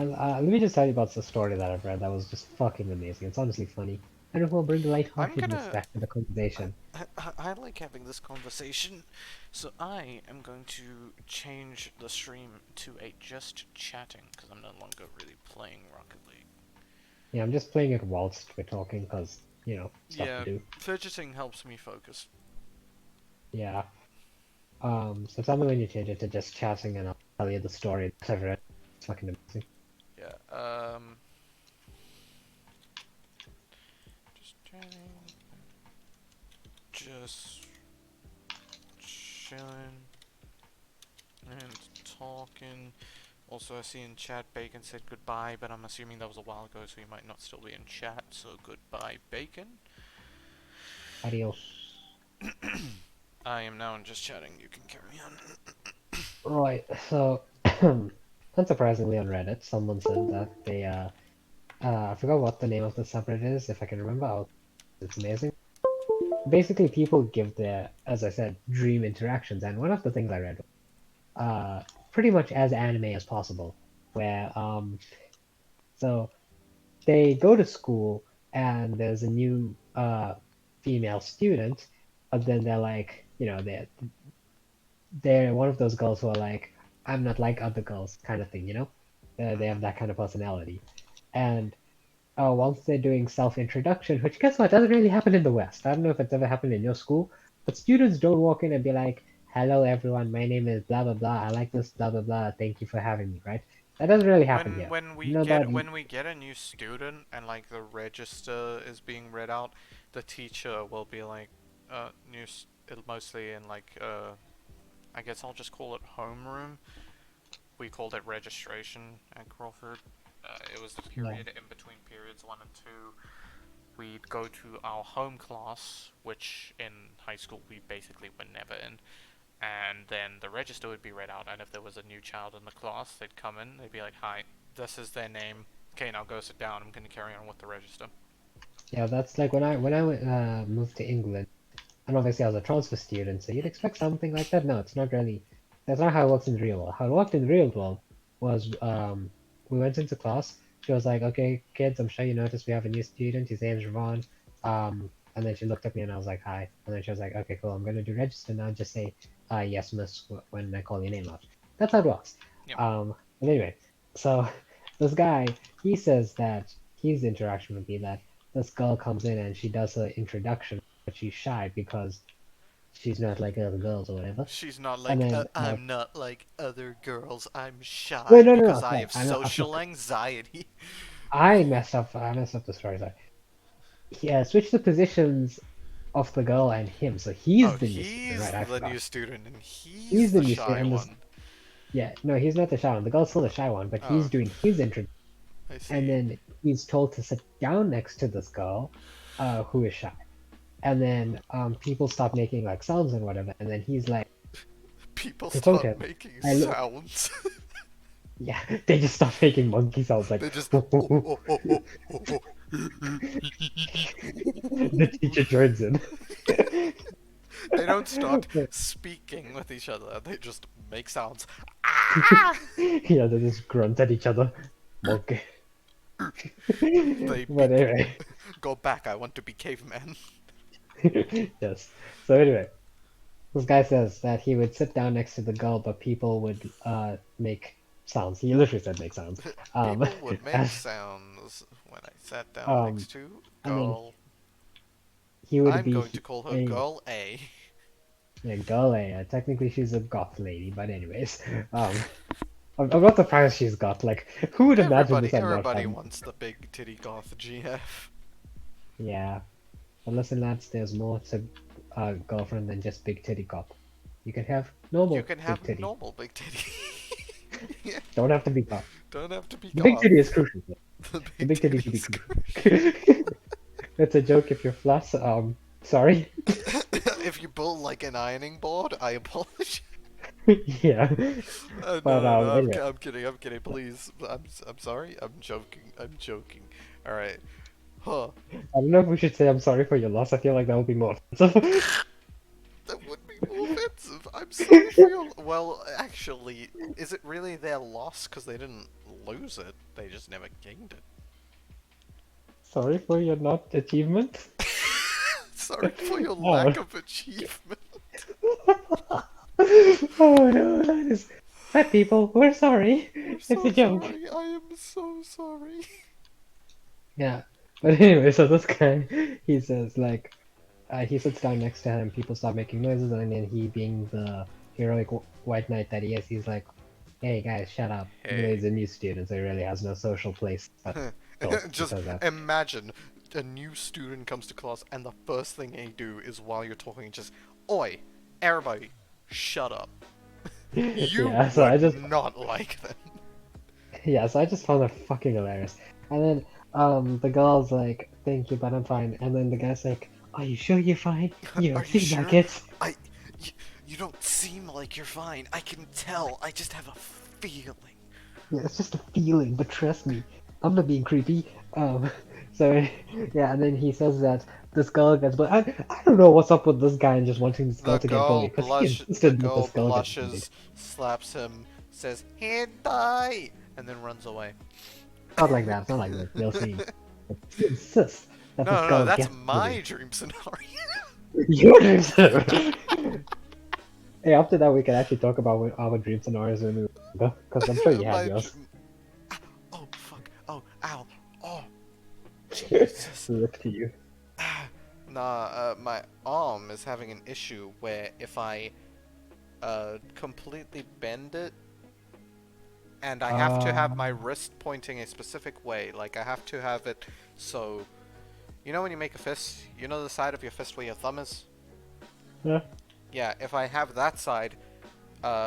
Let me just tell you about the story that I've read that was just fucking amazing. It's honestly funny. And it will bring I'm lightheartedness gonna. back to the conversation. I like having this conversation, so I am going to change the stream to a just chatting because I'm no longer really playing Rocket League. Yeah, I'm just playing it whilst we're talking because, stuff to Yeah, do. fidgeting helps me focus. Yeah. So tell me when you change it to just chatting and I'll tell you the story that I've read. It's fucking amazing. Yeah, just chatting, just chilling and talking. Also, I see in chat Bacon said goodbye, but I'm assuming that was a while ago, so he might not still be in chat. So goodbye, Bacon. Adios. I am now just chatting. You can carry on. Right, so unsurprisingly on Reddit, someone said that I forgot what the name of the subreddit is. If I can remember, it's amazing. Basically, people give their, as I said, dream interactions, and one of the things I read was pretty much as anime as possible, where so they go to school and there's a new female student, but then they're like, they're one of those girls who are like, I'm not like other girls, kind of thing, they have Mhm. that kind of personality, and once they're doing self-introduction, which guess what, doesn't really happen in the West. I don't know if it's ever happened in your school, but students don't walk in and be like, "Hello, everyone. My name is blah blah blah. I like this blah blah blah. Thank you for having me." Right? That doesn't really happen When here. when we You know that? get when we get a new student and like the register is being read out, the teacher will be like, it'll mostly in like I guess I'll just call it homeroom. We called it registration at Crawford. It was the Yeah. period in between periods 1 and 2. We'd go to our home class, which in high school we basically were never in, and then the register would be read out. And if there was a new child in the class, they'd come in. They'd be like, "Hi, this is their name. Okay, now go sit down. I'm going to carry on with the register." Yeah, that's like when I moved to England, and obviously I was a transfer student, so you'd expect something like that. No, it's not really. That's not how it works in the real world. How it worked in the real world was we went into class. She was like, "Okay, kids, I'm sure you noticed we have a new student. His name's Ron." And then she looked at me and I was like, "Hi." And then she was like, "Okay, cool. I'm gonna do register now. Just say, yes, miss, when I call your name out." That's how it works. Yep. But anyway, so this guy, he says that his interaction would be that this girl comes in and she does her introduction, but she's shy because she's not like other girls or whatever. She's not And like, then, I'm not like other girls. I'm wait, shy no, no, because no, I sorry, have I'm social anxiety. I messed up. I messed up the story. Sorry. Yeah, switch the positions of the girl and him. So Oh, he's the new student, he's right? I the forgot. new student and he's He's the the new shy student, and this, one. yeah, no, he's not the shy one. The girl's still the shy one, but Oh, he's doing his intro, I and see. then he's told to sit down next to this girl, who is shy. And then people stop making like sounds and whatever, and then he's like, People to quote start him, making I look, sounds. yeah, they just stop making monkey sounds like They just. the teacher joins in. They don't start speaking with each other. They just make sounds. Ah! Yeah, they just grunt at each other. Monkey. They But anyway, go back. I want to be caveman. yes. So anyway, this guy says that he would sit down next to the girl, but people would make sounds. He literally said make sounds. Um, People would make as, sounds when I sat down um, next to and then girl. he would I'm be going to call her a girl A. yeah, girl. Technically, she's a goth lady, but anyways, um, I'm not surprised she's goth. Like, who would imagine this at Everybody Wattpad? wants the big titty goth GF. Yeah, but listen, lads, there's more to girlfriend than just big titty goth. You can have You normal can big have titty. normal big titty. Yeah, Don't have to be goth. don't have to be The big goth. titty is crucial. The The big big titty should be titty's crucial. crucial. That's a joke if you're flush. Sorry. If you build like an ironing board, I apologize. Yeah. But No, no, no. anyway, I'm kidding. I'm kidding. Please. I'm sorry. I'm joking. I'm joking. All right. Huh. I don't know if we should say I'm sorry for your loss. I feel like that would be more offensive. That would be more offensive. I'm sorry for your. Well, actually, is it really their loss? Because they didn't lose it, they just never gained it. Sorry for your not achievement. Sorry for your Oh. lack of achievement. Oh no, that is fat people. We're sorry. We're It's a so joke. sorry. I am so sorry. Yeah. But anyway, so this guy, he says like, he sits down next to him. People start making noises, and then he, being the heroic white knight that he is, he's like, "Hey guys, shut up. You know, Hey. he's a new student, so he really has no social place." But still, he Just says that. imagine a new student comes to class and the first thing they do is while you're talking just, Oi, everybody, shut up. You Yeah. So I would just not like them. Yeah, so I just found that fucking hilarious. And then the girl's like, "Thank you, but I'm fine." And then the guy's like, "Are you sure you're fine? You Are don't you seem like sure? it." I. You, you don't seem like you're fine. I can tell. I just have a feeling. Yeah, it's just a feeling, but trust me, I'm not being creepy. So yeah, and then he says that this girl gets bullied. I don't know what's up with this guy and just wanting this girl to get bullied because he The insisted that girl this girl gets bullied. blushes, slaps him, says hentai, and then runs away. Not like that. It's not like that. You'll see. But he insists that this No, no, no, girl that's gets bullied. my dream scenario. Your dream scenario. Hey, after that, we can actually talk about our dreams and ours when we go, because I'm sure you have my yours. dr- Oh fuck! Oh ow! Oh Jesus! Look to you. Nah, my arm is having an issue where if I completely bend it, and I have to have my Um, wrist pointing a specific way, like I have to have it so. You know when you make a fist, you know the side of your fist where your thumb is? yeah, Yeah, if I have that side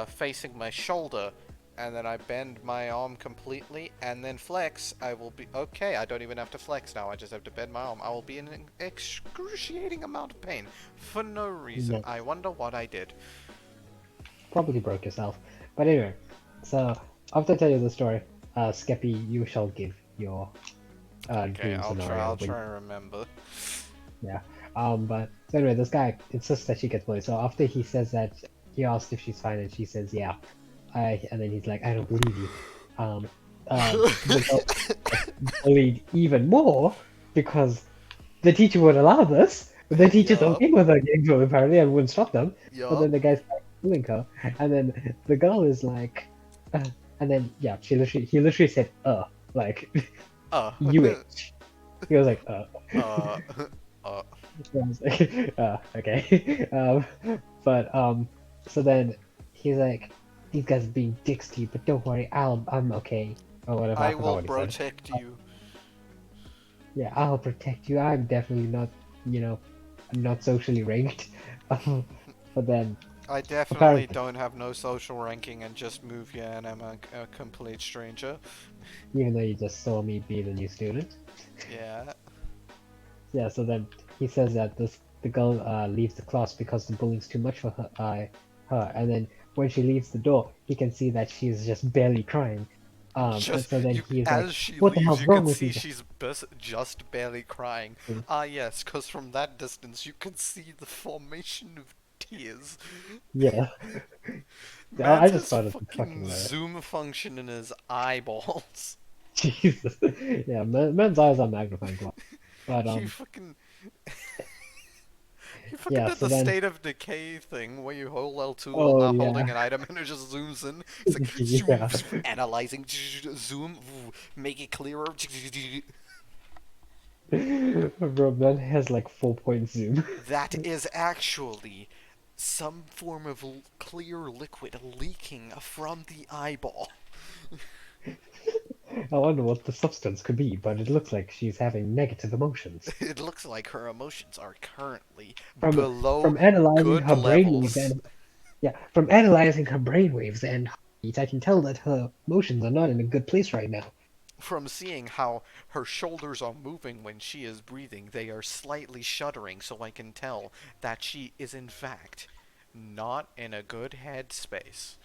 facing my shoulder, and then I bend my arm completely, and then flex, I will be... Okay, I don't even have to flex now, I just have to bend my arm. I will be in an excruciating amount of pain. For no reason. yeah, I wonder what I did. probably broke yourself. But anyway, so after I tell you the story, Skeppy, you shall give your Okay, dream scenario. I'll try and remember. Yeah. But so anyway, this guy insists that she gets bullied. So after he says that, he asks if she's fine, and she says, "Yeah." And then he's like, "I don't believe you." Um, the girl gets bullied even more because the teacher would allow this, but the teacher's Yup, okay with her getting bullied apparently and wouldn't stop them. But yup. then the guy starts bullying her, and then the girl is like, and then yeah, he literally said, like, Uh, you itch. He was like, uh, uh. I was like, okay. But so then he's like, these guys are being dicks to you, but don't worry, I'm okay. Or whatever. I I forgot will what he said. protect you. Yeah, I'll protect you. I'm definitely not, you know, I'm not socially ranked. But then I definitely apparently, don't have no social ranking and just move here and I'm a complete stranger. even though you just saw me be the new student, Yeah. yeah. So then he says that the girl leaves the class because the bullying's too much for her, and then when she leaves the door, he can see that she's just barely crying. And Just so then you he's like, as she "What the leaves hell's you wrong can with you see guys?" she's just barely crying. Ah yes, cause from that distance you can see the formation of tears. Yeah, I Man's just has thought it was fucking fucking hilarious. zoom function in his eyeballs. Jesus, yeah, man's eyes are magnifying glass. But He fucking he fucking yeah. did So the then, state of decay thing where you hold L2 while oh not holding yeah, an item and it just zooms in. It's like zoom, yeah. analyzing, zoom, make it clearer. Bro, man has like 4 point zoom. That is actually some form of clear liquid leaking from the eyeball. I wonder what the substance could be, but it looks like she's having negative emotions. It looks like her emotions are currently From below from analyzing good her brainwaves levels. and yeah, from analyzing her brainwaves and heartbeats, I can tell that her emotions are not in a good place right now. From seeing how her shoulders are moving when she is breathing, they are slightly shuddering, so I can tell that she is in fact not in a good headspace.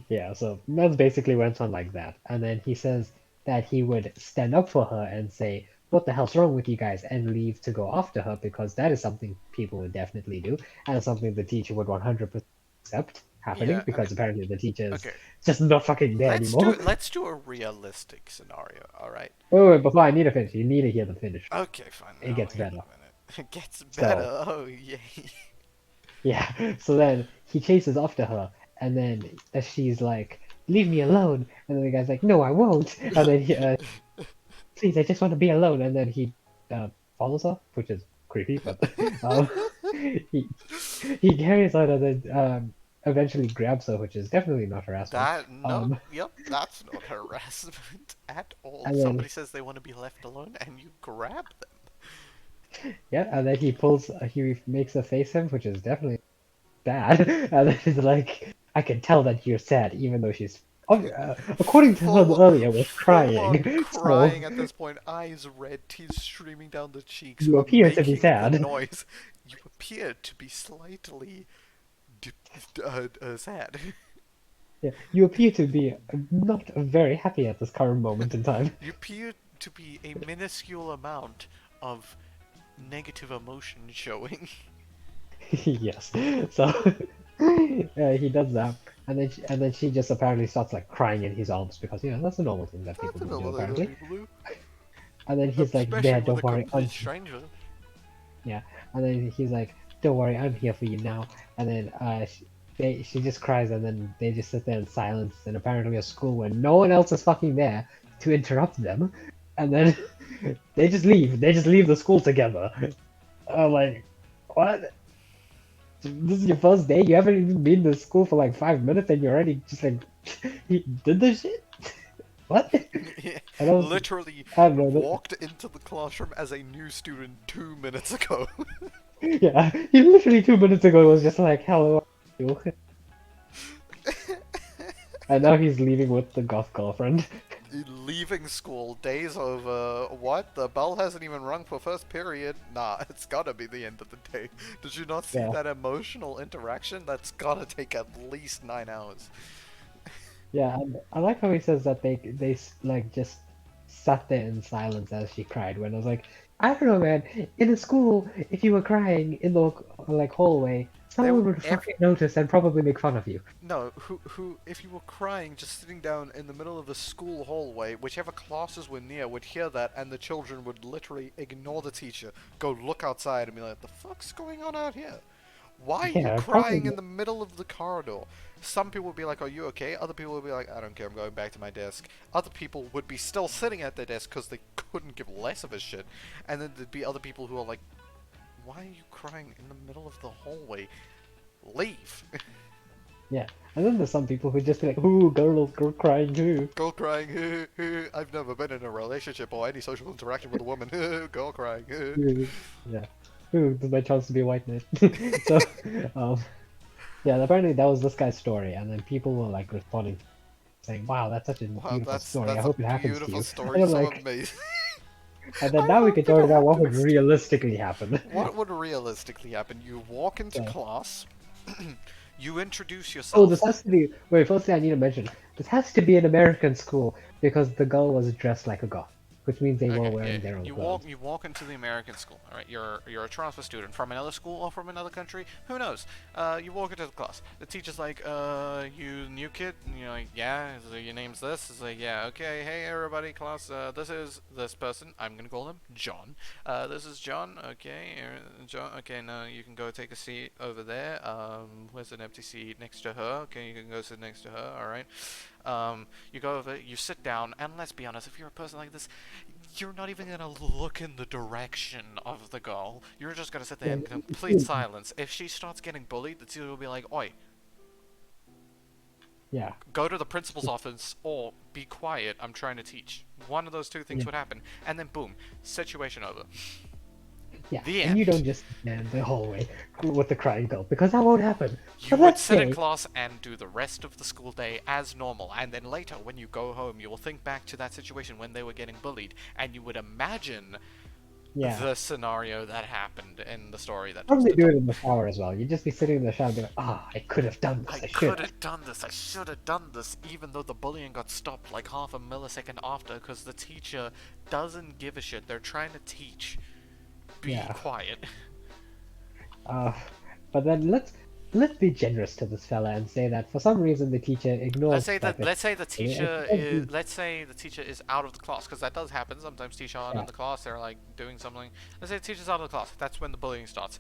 Yeah, so Mels basically went on like that, and then he says that he would stand up for her and say, "What the hell's wrong with you guys?" and leave to go after her because that is something people would definitely do, and something the teacher would 100%. accept happening Yeah, I mean, because apparently the teacher is okay. just not fucking there anymore. Let's do a realistic scenario. All right. Wait, before I need to finish, you need to hear the finish. Okay, fine. It I'll gets hear better. the minute. It gets better. So Oh yay. yeah, so then he chases after her, and then she's like, "Leave me alone," and then the guy's like, "No, I won't," and then please, I just want to be alone, and then he follows her, which is creepy, but um, he he carries on and then eventually grabs her, which is definitely not harassment. That no, Um, yep, that's not harassment at all. and then Somebody says they want to be left alone, and you grab them. yeah, and then he makes her face him, which is definitely bad. And then he's like, I can tell that you're sad, even though she's, according to her earlier, was Full on crying. So crying at this point, eyes red, tears streaming down the cheeks, you but appear to be making the sad. noise. You appear to be slightly d- sad. Yeah, you appear to be not very happy at this current moment in time. You appear to be a minuscule amount of negative emotion showing. Yes. So he does that, and then she just apparently starts like crying in his arms because that's a normal thing that people That's would do another thing that apparently. people do, And then he's like, especially "There, with don't a worry, complete stranger. yeah." And then he's like, "Don't worry, I'm here for you now." And then she just cries, and then they just sit there in silence. And apparently, a school where no one else is fucking there to interrupt them, and then they just leave. They just leave the school together. I'm like, what? This is your first day? You haven't even been to school for like 5 minutes and you're already just like, he did this shit? What? I don't, Literally I don't know. walked into the classroom as a new student 2 minutes ago. Yeah, he literally 2 minutes ago was just like, hello, how are you? And now he's leaving with the goth girlfriend. Leaving school, days over. What? The bell hasn't even rung for first period. Nah, it's gotta be the end of the day. Did you not see Yeah, that emotional interaction? That's gotta take at least 9 hours. yeah. And I like how he says that they like just sat there in silence as she cried. When I was like, I don't know, man. In a school, if you were crying in the like hallway, They someone would every fucking notice and probably make fun of you. no, who if you were crying just sitting down in the middle of the school hallway, whichever classes were near would hear that, and the children would literally ignore the teacher, go look outside, and be like, "The fuck's going on out here? Why are you Yeah, crying probably. in the middle of the corridor?" Some people would be like, "Are you okay?" Other people would be like, "I don't care, I'm going back to my desk." Other people would be still sitting at their desk because they couldn't give less of a shit. And then there'd be other people who are like, "Why are you crying in the middle of the hallway? Leave." Yeah, and then there's some people who just be like, "Ooh, girl crying too." Girl crying. I've never been in a relationship or any social interaction with a woman. Girl crying. Yeah. Ooh, this is my chance to be a white knight. So, um, yeah, apparently that was this guy's story, and then people were like responding, saying, "Wow, that's such a Wow, beautiful story. I that's a hope it happens to beautiful you." story. And I'm So like, amazing. and then I now we can hope it talk about what would happens to you. realistically happen. What would realistically happen? You walk into So, class, you introduce oh, this yourself. has to be. Wait, firstly, I need to mention this has to be an American school because the girl was dressed like a goth, which means they were Okay, yeah. wearing their own clothes. You walk into the American school. All right, you're a transfer student from another school or from another country. Who knows? You walk into the class. The teacher's like, you new kid?" And you're like, "Yeah." He's like, "Your name's this?" It's like, "Yeah." "Okay, hey everybody, class. This is this person. I'm gonna call him John. This is John. Okay, John. Okay, now you can go take a seat over there. Where's an empty seat next to her? Okay, you can go sit next to her. All right." You go over, you sit down, and let's be honest, if you're a person like this, you're not even gonna look in the direction of the girl. You're just gonna sit there Yeah, in complete silence. If she starts getting bullied, the teacher will be like, "Oi, yeah, go to the principal's office or be quiet, I'm trying to teach." One of those two things yeah. would happen, and then boom, situation over. Yeah, The and you end. don't just stand in the hallway with the crying girl because that won't happen. You But would let's sit in say, class and do the rest of the school day as normal, and then later, when you go home, you will think back to that situation when they were getting bullied, and you would imagine yeah, the scenario that happened in the story that just probably do told. it in the shower as well. You'd just be sitting in the shower and be like, ah, I could have done I this, I should could have. have done this, I should have done this, even though the bullying got stopped like half a millisecond after, because the teacher doesn't give a shit. They're trying to teach. Be Yeah. quiet. Uh, but then let's. let's be generous to this fella and say that for some reason the teacher Let's ignores say that like let's say the and teacher says is let's say the teacher is out of the class, because that does happen. Sometimes teachers aren't in yeah, the class, they're like doing something. Let's say the teacher's out of the class. That's when the bullying starts.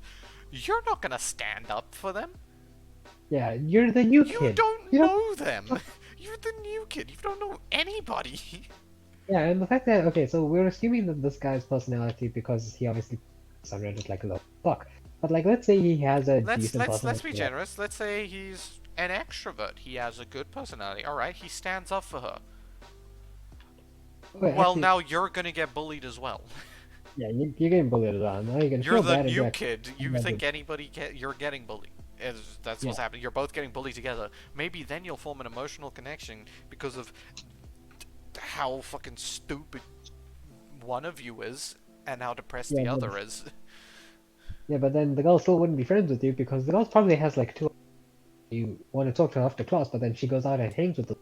You're not gonna stand up for them. yeah, you're the new You kid. You don't don't know them. You're the new kid. You don't know anybody. yeah, and the fact that okay, so we're assuming that this guy's personality because he obviously on Reddit like a little fuck. But like let's say he has a let's decent let's let's personality. be generous. Let's say he's an extrovert. He has a good personality. All right, he stands up for her. Wait, Well, actually now you're gonna get bullied as well. yeah, you're getting bullied as well. Now you're gonna You're feel the bad and be new like, kid. I You love think it. you're getting bullied. That's Yeah, what's happening. You're both getting bullied together. Maybe then you'll form an emotional connection because of how fucking stupid one of you is and how depressed yeah, the but other is. yeah, but then the girl still wouldn't be friends with you because the girl probably has like two you want to talk to her after class, but then she goes out and hangs with the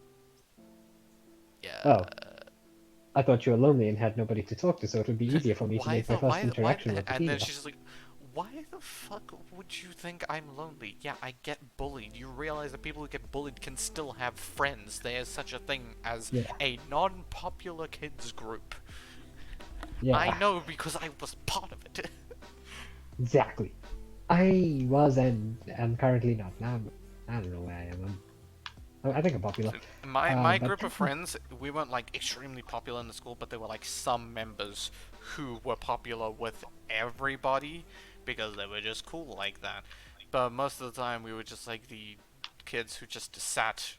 Yeah. oh, I thought you were lonely and had nobody to talk to, so it would be easier for me to Why make my the first why interaction with the and then female. she's just like, why the fuck would you think I'm lonely? Yeah, I get bullied. You realize that people who get bullied can still have friends. There's such a thing as Yeah, a non-popular kids group. I yeah, know because I was part of it. exactly. I was and am currently not. Now I don't know where I am. I think I'm popular. My But group of friends, we weren't like extremely popular in the school, but there were like some members who were popular with everybody because they were just cool like that. But most of the time, we were just like the kids who just sat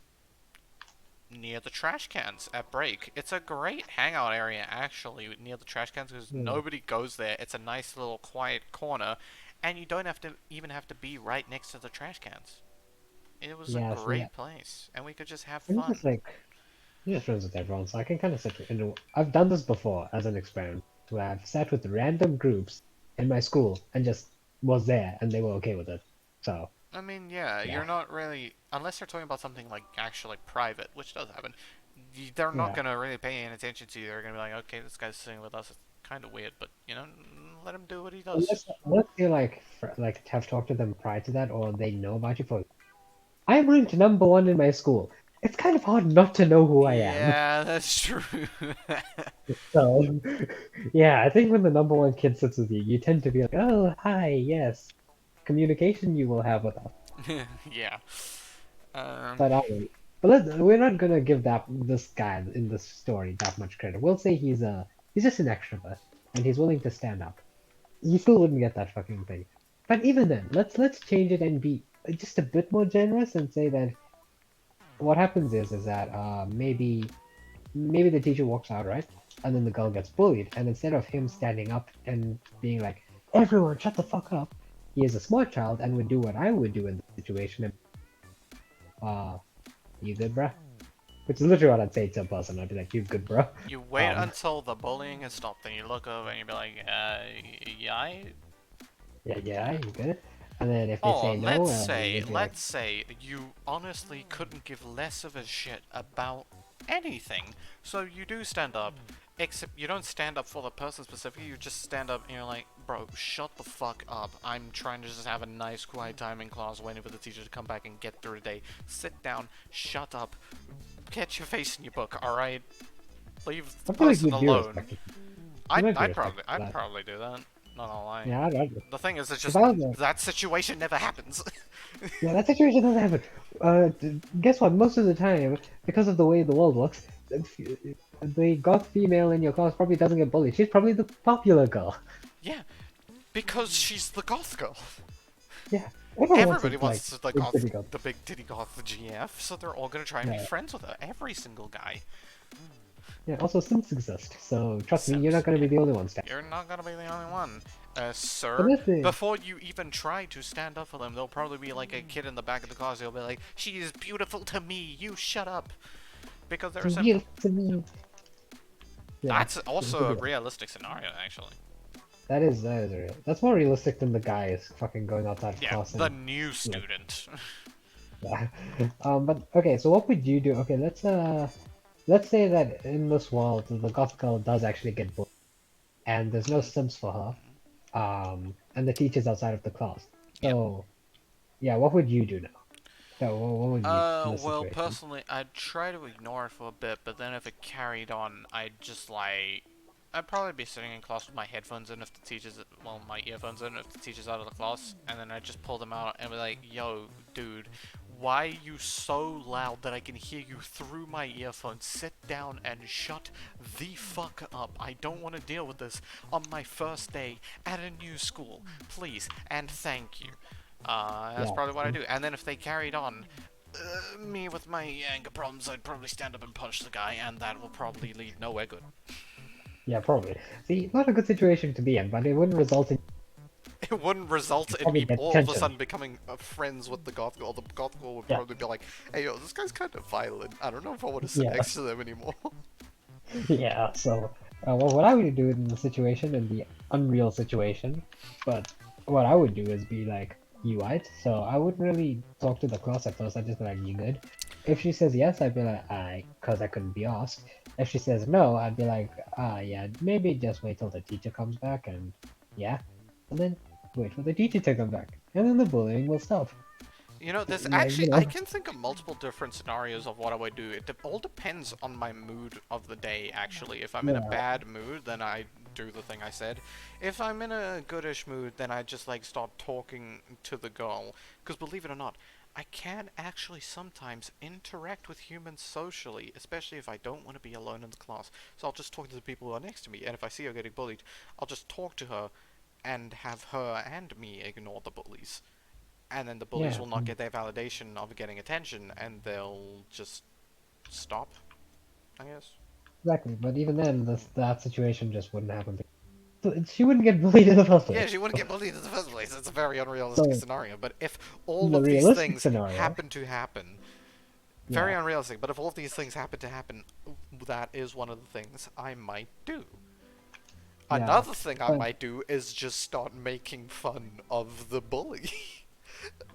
near the trash cans at break. It's a great hangout area actually near the trash cans because yeah, nobody goes there. It's a nice little quiet corner, and you don't have to even have to be right next to the trash cans. It was a yeah, see, yeah. great place, and we could just have I'm just fun. like I'm just friends with everyone, so I can kind of sit in. I've done this before as an experiment, where I've sat with random groups in my school and just was there, and they were okay with it. So I mean, yeah, yeah, you're not really, unless you're talking about something like actually private, which does happen. They're not yeah. gonna really pay any attention to you. They're gonna be like, okay, this guy's sitting with us. It's kind of weird, but let him do what he does. Unless you like like have talked to them prior to that, or they know about you for. I'm ranked number one in my school. It's kind of hard not to know who I am. Yeah, that's true. So yeah, I think when the number one kid sits with you, you tend to be like, oh hi, yes, communication you will have with us. Yeah. Um, But we're not gonna give that this guy in this story that much credit. We'll say he's just an extrovert and he's willing to stand up. He still wouldn't get that fucking thing. But even then, let's change it and be just a bit more generous and say that what happens is that maybe the teacher walks out, right? And then the girl gets bullied, and instead of him standing up and being like, everyone shut the fuck up, he is a smart child and would do what I would do in the situation and uh you good, bruh? Which is literally what I'd say to a person. I'd be like, you good, bro? you wait Um, until the bullying has stopped, then you look over and you be like, yeah, yeah, yeah, you good? And then if they oh, say no, you'd be like, let's say you honestly couldn't give less of a shit about anything. So you do stand up, except you don't stand up for the person specifically, you just stand up and you're like, bro, shut the fuck up. I'm trying to just have a nice quiet time in class waiting for the teacher to come back and get through the day. Sit down, shut up, get your face in your book, alright? Leave the I feel like person you'd be alone. respected. You might be I'd respected probably do that. Not gonna lie. yeah, The thing is, it's if just I was a, that situation never happens. yeah, that situation doesn't happen. Guess what? Most of the time, because of the way the world works, the goth female in your class probably doesn't get bullied. She's probably the popular girl. Yeah, because she's the goth girl. Yeah, everyone wants Everybody to like wants to the big goth, city girl. the big titty goth GF, so they're all gonna try and be Yeah, friends with her. Every single guy. yeah. Also, Sims exist, so trust me, you're not Sims, gonna yeah. be the only one. You're not gonna be the only one. But Sir, that's the before you even try to stand up for them, there'll probably be like a kid in the back of the class who'll be like, she is beautiful to me, you shut up. Because they're real simple. to me. Yeah, That's it could also be a that. realistic scenario, actually. That is real. That's more realistic than the guys fucking going outside of Yeah, class the and new like student. yeah. But okay, so what would you do? Okay, let's say that in this world the goth girl does actually get bullied and there's no Mm, Sims for her. And the teacher's outside of the class. yep. So yeah, what would you do now? So what would you do in this Well, situation? personally, I'd try to ignore it for a bit, but then if it carried on, I'd probably be sitting in class with my headphones in if the teacher's, well, my earphones in if the teacher's out of the class, and then I'd just pull them out and be like, yo, dude, why are you so loud that I can hear you through my earphones? Sit down and shut the fuck up. I don't want to deal with this on my first day at a new school. Please, and thank you. That's Yeah, probably what I do. And then if they carried on, me with my anger problems, I'd probably stand up and punch the guy, and that will probably lead nowhere good. yeah, probably. See, not a good situation to be in, but it wouldn't result in It wouldn't result you in probably me get all of a detention. sudden becoming friends with the goth girl. The goth girl would Yeah, probably be like, hey yo, this guy's kind of violent. I don't know if I want to sit yeah, next to them anymore. yeah. So, well, what I would do in the situation, in the unreal situation, but what I would do is be like, you right? So I wouldn't really talk to the class at first. I'd just be like, you good? If she says yes, I'd be like, cause I couldn't be asked. If she says no, I'd be like, yeah, maybe just wait till the teacher comes back and yeah, and then wait for the teacher to come back, and then the bullying will stop. You know, there's Like, actually, I can think of multiple different scenarios of what I would do. It all depends on my mood of the day, actually. If I'm in a yeah, bad mood, then I do the thing I said. If I'm in a goodish mood, then I just, like, start talking to the girl. Because believe it or not, I can actually sometimes interact with humans socially, especially if I don't want to be alone in the class. So I'll just talk to the people who are next to me, and if I see her getting bullied, I'll just talk to her and have her and me ignore the bullies, and then the bullies yeah, will not get their validation of getting attention, and they'll just stop, I guess. exactly. But even then, that situation just wouldn't happen. She wouldn't get bullied in the first Yeah, place. she wouldn't get bullied in the first place. It's a very unrealistic So scenario. But if in all the of these realistic things scenario, happen to happen, very yeah, unrealistic, but if all of these things happen, that is one of the things I might do. yeah, Another thing I but might do is just start making fun of the bully.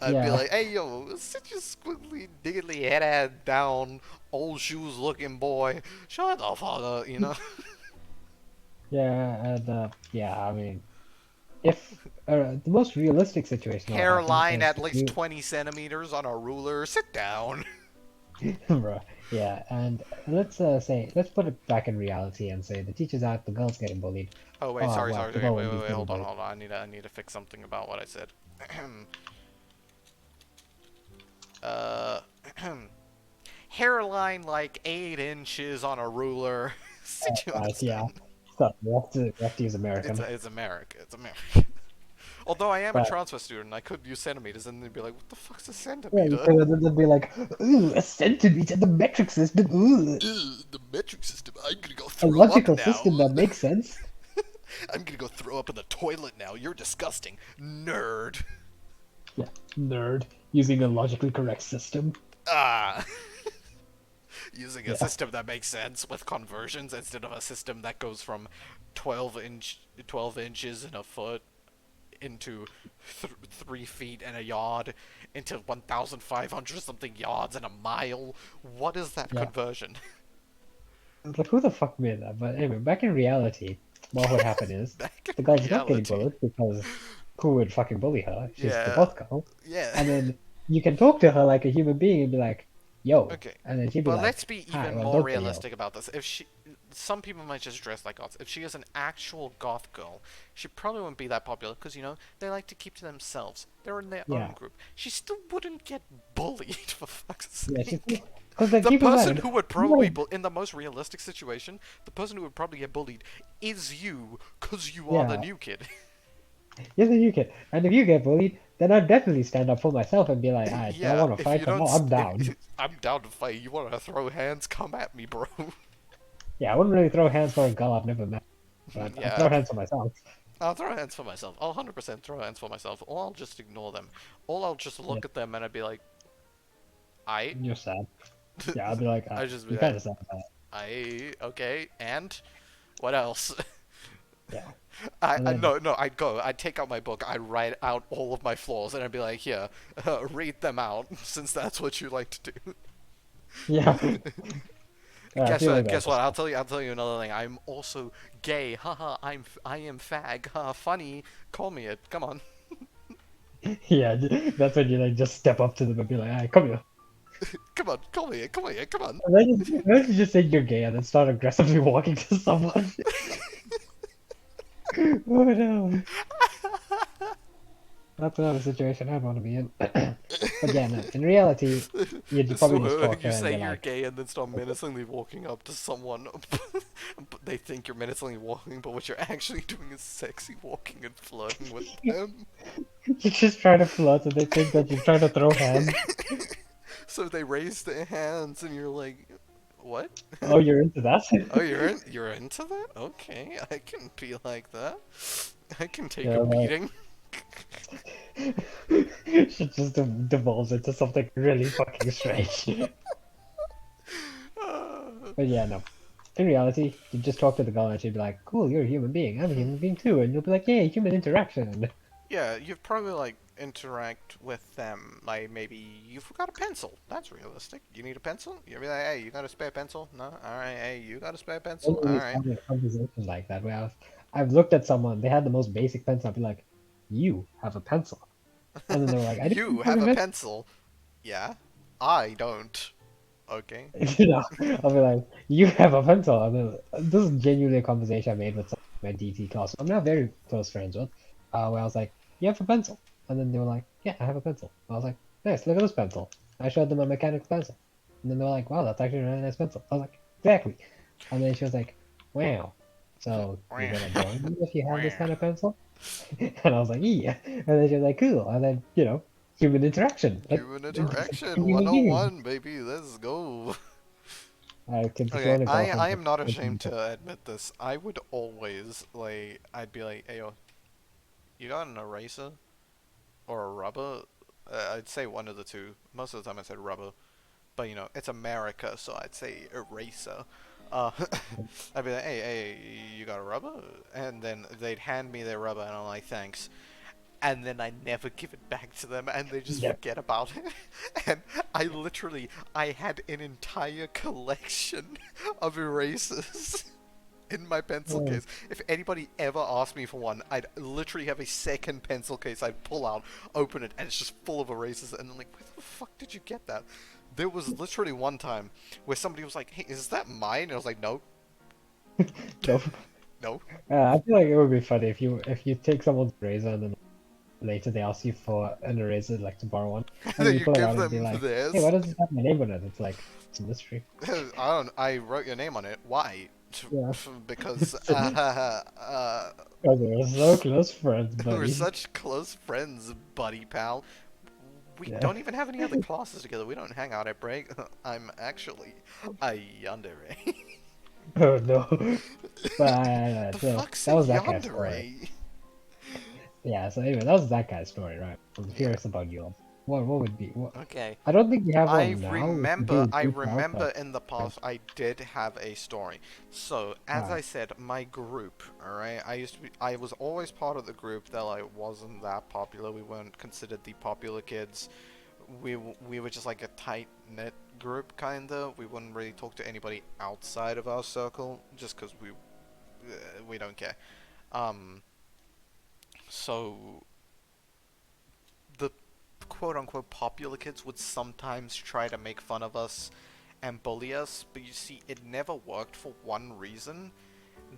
I'd be yeah, like, hey yo, sit your squiggly diggly head down, old shoes looking boy. Shut the fuck up, you know? yeah, and yeah. I mean, if the most realistic situation that would happen Hairline is at least you, 20 centimeters on a ruler, sit down. bro, yeah, and let's say let's put it back in reality and say the teacher's out, the girl's getting bullied. Oh wait, Oh sorry, well, sorry, the sorry, girl wait, won't wait, be wait, getting hold on, bullied. hold on. I need to fix something about what I said. uh, hairline like 8 inches on a ruler. Did you Right, yeah. understand? So we have to use American, It's America. It's America. Although I am a but transfer student, I could use centimeters, and they'd be like, "What the fuck's a yeah, you centimeter?" could then be like, ooh, a centimeter, the metric system, ooh, The metric system. I'm gonna go a throw up logical now. system that makes sense. I'm gonna go throw up in the toilet now. You're disgusting, nerd. Yeah, nerd using a logically correct system. Ah. Using a Yeah, system that makes sense with conversions instead of a system that goes from 12 inches in a foot into 3 feet in a yard into 1,500 something yards in a mile. What is that yeah. conversion? It's like, who the fuck made that? But anyway, back in reality, what would happen is Back the in girl's not getting reality. bullied because who would fucking bully her? She's the Yeah. goth girl. Yeah. And then you can talk to her like a human being and be like, yo. Okay. And then she'd be But let's like, be hi, even well, more don't say yo. realistic about this. If she, some people might just dress like goths. If she is an actual goth girl, she probably wouldn't be that popular because, you know, they like to keep to themselves. They're in their own Yeah. group. She still wouldn't get bullied, for fuck's Yeah, she's sake. because like The keep in person mind, who would you probably, know, in the most realistic situation, the person who would probably get bullied is you, because you are the yeah, new kid. yes, and you can. And if you get bullied, then I'd definitely stand up for myself and be like, alright, y'all Yeah, want to if fight? you Come don't, on, I'm down. I'm down to fight. You want to throw hands? Come at me, bro. Yeah, I wouldn't really throw hands for a girl I've never met, but I'd Yeah, throw hands for myself. I'll throw hands for myself. I'll 100% throw hands for myself, or I'll just ignore them. Or I'll just Yeah, look at them and I'd be like, I. you're sad. Yeah, I'd be like, I'd just be you're like, kind of sad about it. okay, and what else? Yeah, and then No, I'd go, I'd take out my book, I'd write out all of my flaws, and I'd be like, here, read them out, since that's what you like to do. yeah, I Guess feel like what? that's Guess what? just I'll tell you another thing. I'm also gay. Haha. I am fag. Ha. Funny. Call me it. Come on. Yeah, that's when you like just step up to them and be like, "Hey, come here." Come on, come here, come here, come on. And then you just say you're gay and then start aggressively walking to someone. Oh no. That's not a situation I'd want to be in. But yeah, no, in reality, you'd probably just So talk to you her and say be you're like, gay and then start okay. menacingly walking up to someone, but they think you're menacingly walking, but what you're actually doing is sexy walking and flirting with them. You just try to flirt and they think that you're trying to throw hands. So they raise their hands and you're like, what? Oh, you're into that? Oh, you're into that? Okay, I can be like that. I can take a Yeah, like, beating. it just devolves into something really fucking strange. But yeah, no. In reality, you just talk to the girl and she'd be like, cool, you're a human being. I'm a human being too. And you'll be like, yay, human interaction. Yeah, you'd probably like interact with them. Like maybe you forgot a pencil. That's realistic. You need a pencil? You'd be like, hey, you got a spare pencil? No. All right. Hey, you got a spare pencil? All Always right. having a conversation like that where I've looked at someone, they had the most basic pencil. I'd be like, you have a pencil. And then they were like, I didn't You have have a a pencil. pencil. Yeah. I don't. Okay. You know, I'll be like, you have a pencil. And then, this is genuinely a conversation I made with some of my DT class. I'm not very close friends with, where I was like, you have a pencil. And then they were like, yeah, I have a pencil. I was like, nice, look at this pencil. I showed them a mechanical pencil. And then they were like, wow, that's actually a really nice pencil. I was like, exactly. And then she was like, wow. So you're gonna join me if you have this kind of pencil? And I was like, yeah. And then she was like, cool. And then, human interaction. Like, Human just a interaction human being. 101, baby. Let's go. Because if you Okay, want to go from I the am not ashamed to admit this. I would always like I'd be like, "Hey yo, you got an eraser or a rubber?" I'd say one of the two. Most of the time I said rubber, but it's America, so I'd say eraser. Uh, I'd be like, "Hey, you got a rubber?" And then they'd hand me their rubber, and I'm like, "Thanks." And then I never give it back to them, and they just yeah. forget about it. And I had an entire collection of erasers in my pencil Oh, case. If anybody ever asked me for one, I'd literally have a second pencil case I'd pull out, open it, and it's just full of erasers. And I'm like, where the fuck did you get that? There was literally one time where somebody was like, hey, is that mine? And I was like, no, no. no. I feel like it would be funny if you take someone's eraser and then later they ask you for an eraser, like to borrow one, And and then then you you pull it give out and be them like, hey, why theirs. does this have my name on it? It's like, it's a mystery. I wrote your name on it. Why? Yeah. Because Because we're so close friends, we're buddy. such close friends, buddy pal. We Yeah. don't even have any other classes together. We don't hang out at break. I'm actually a yandere. Oh no. But The so fuck's a that was that guy's story. yandere? Yeah, so anyway, that was that guy's story, right? I'm Yeah. curious about yours. What would be what? Okay. I don't think we have I one now. If we remember, do, I do tell, remember but in the past I did have a story. So, as I alright. said, my group, alright, I was always part of the group that like wasn't that popular. We weren't considered the popular kids. We were just like a tight knit group, kinda. We wouldn't really talk to anybody outside of our circle, just because we don't care. Um, so the quote unquote popular kids would sometimes try to make fun of us and bully us, but you see, it never worked for one reason.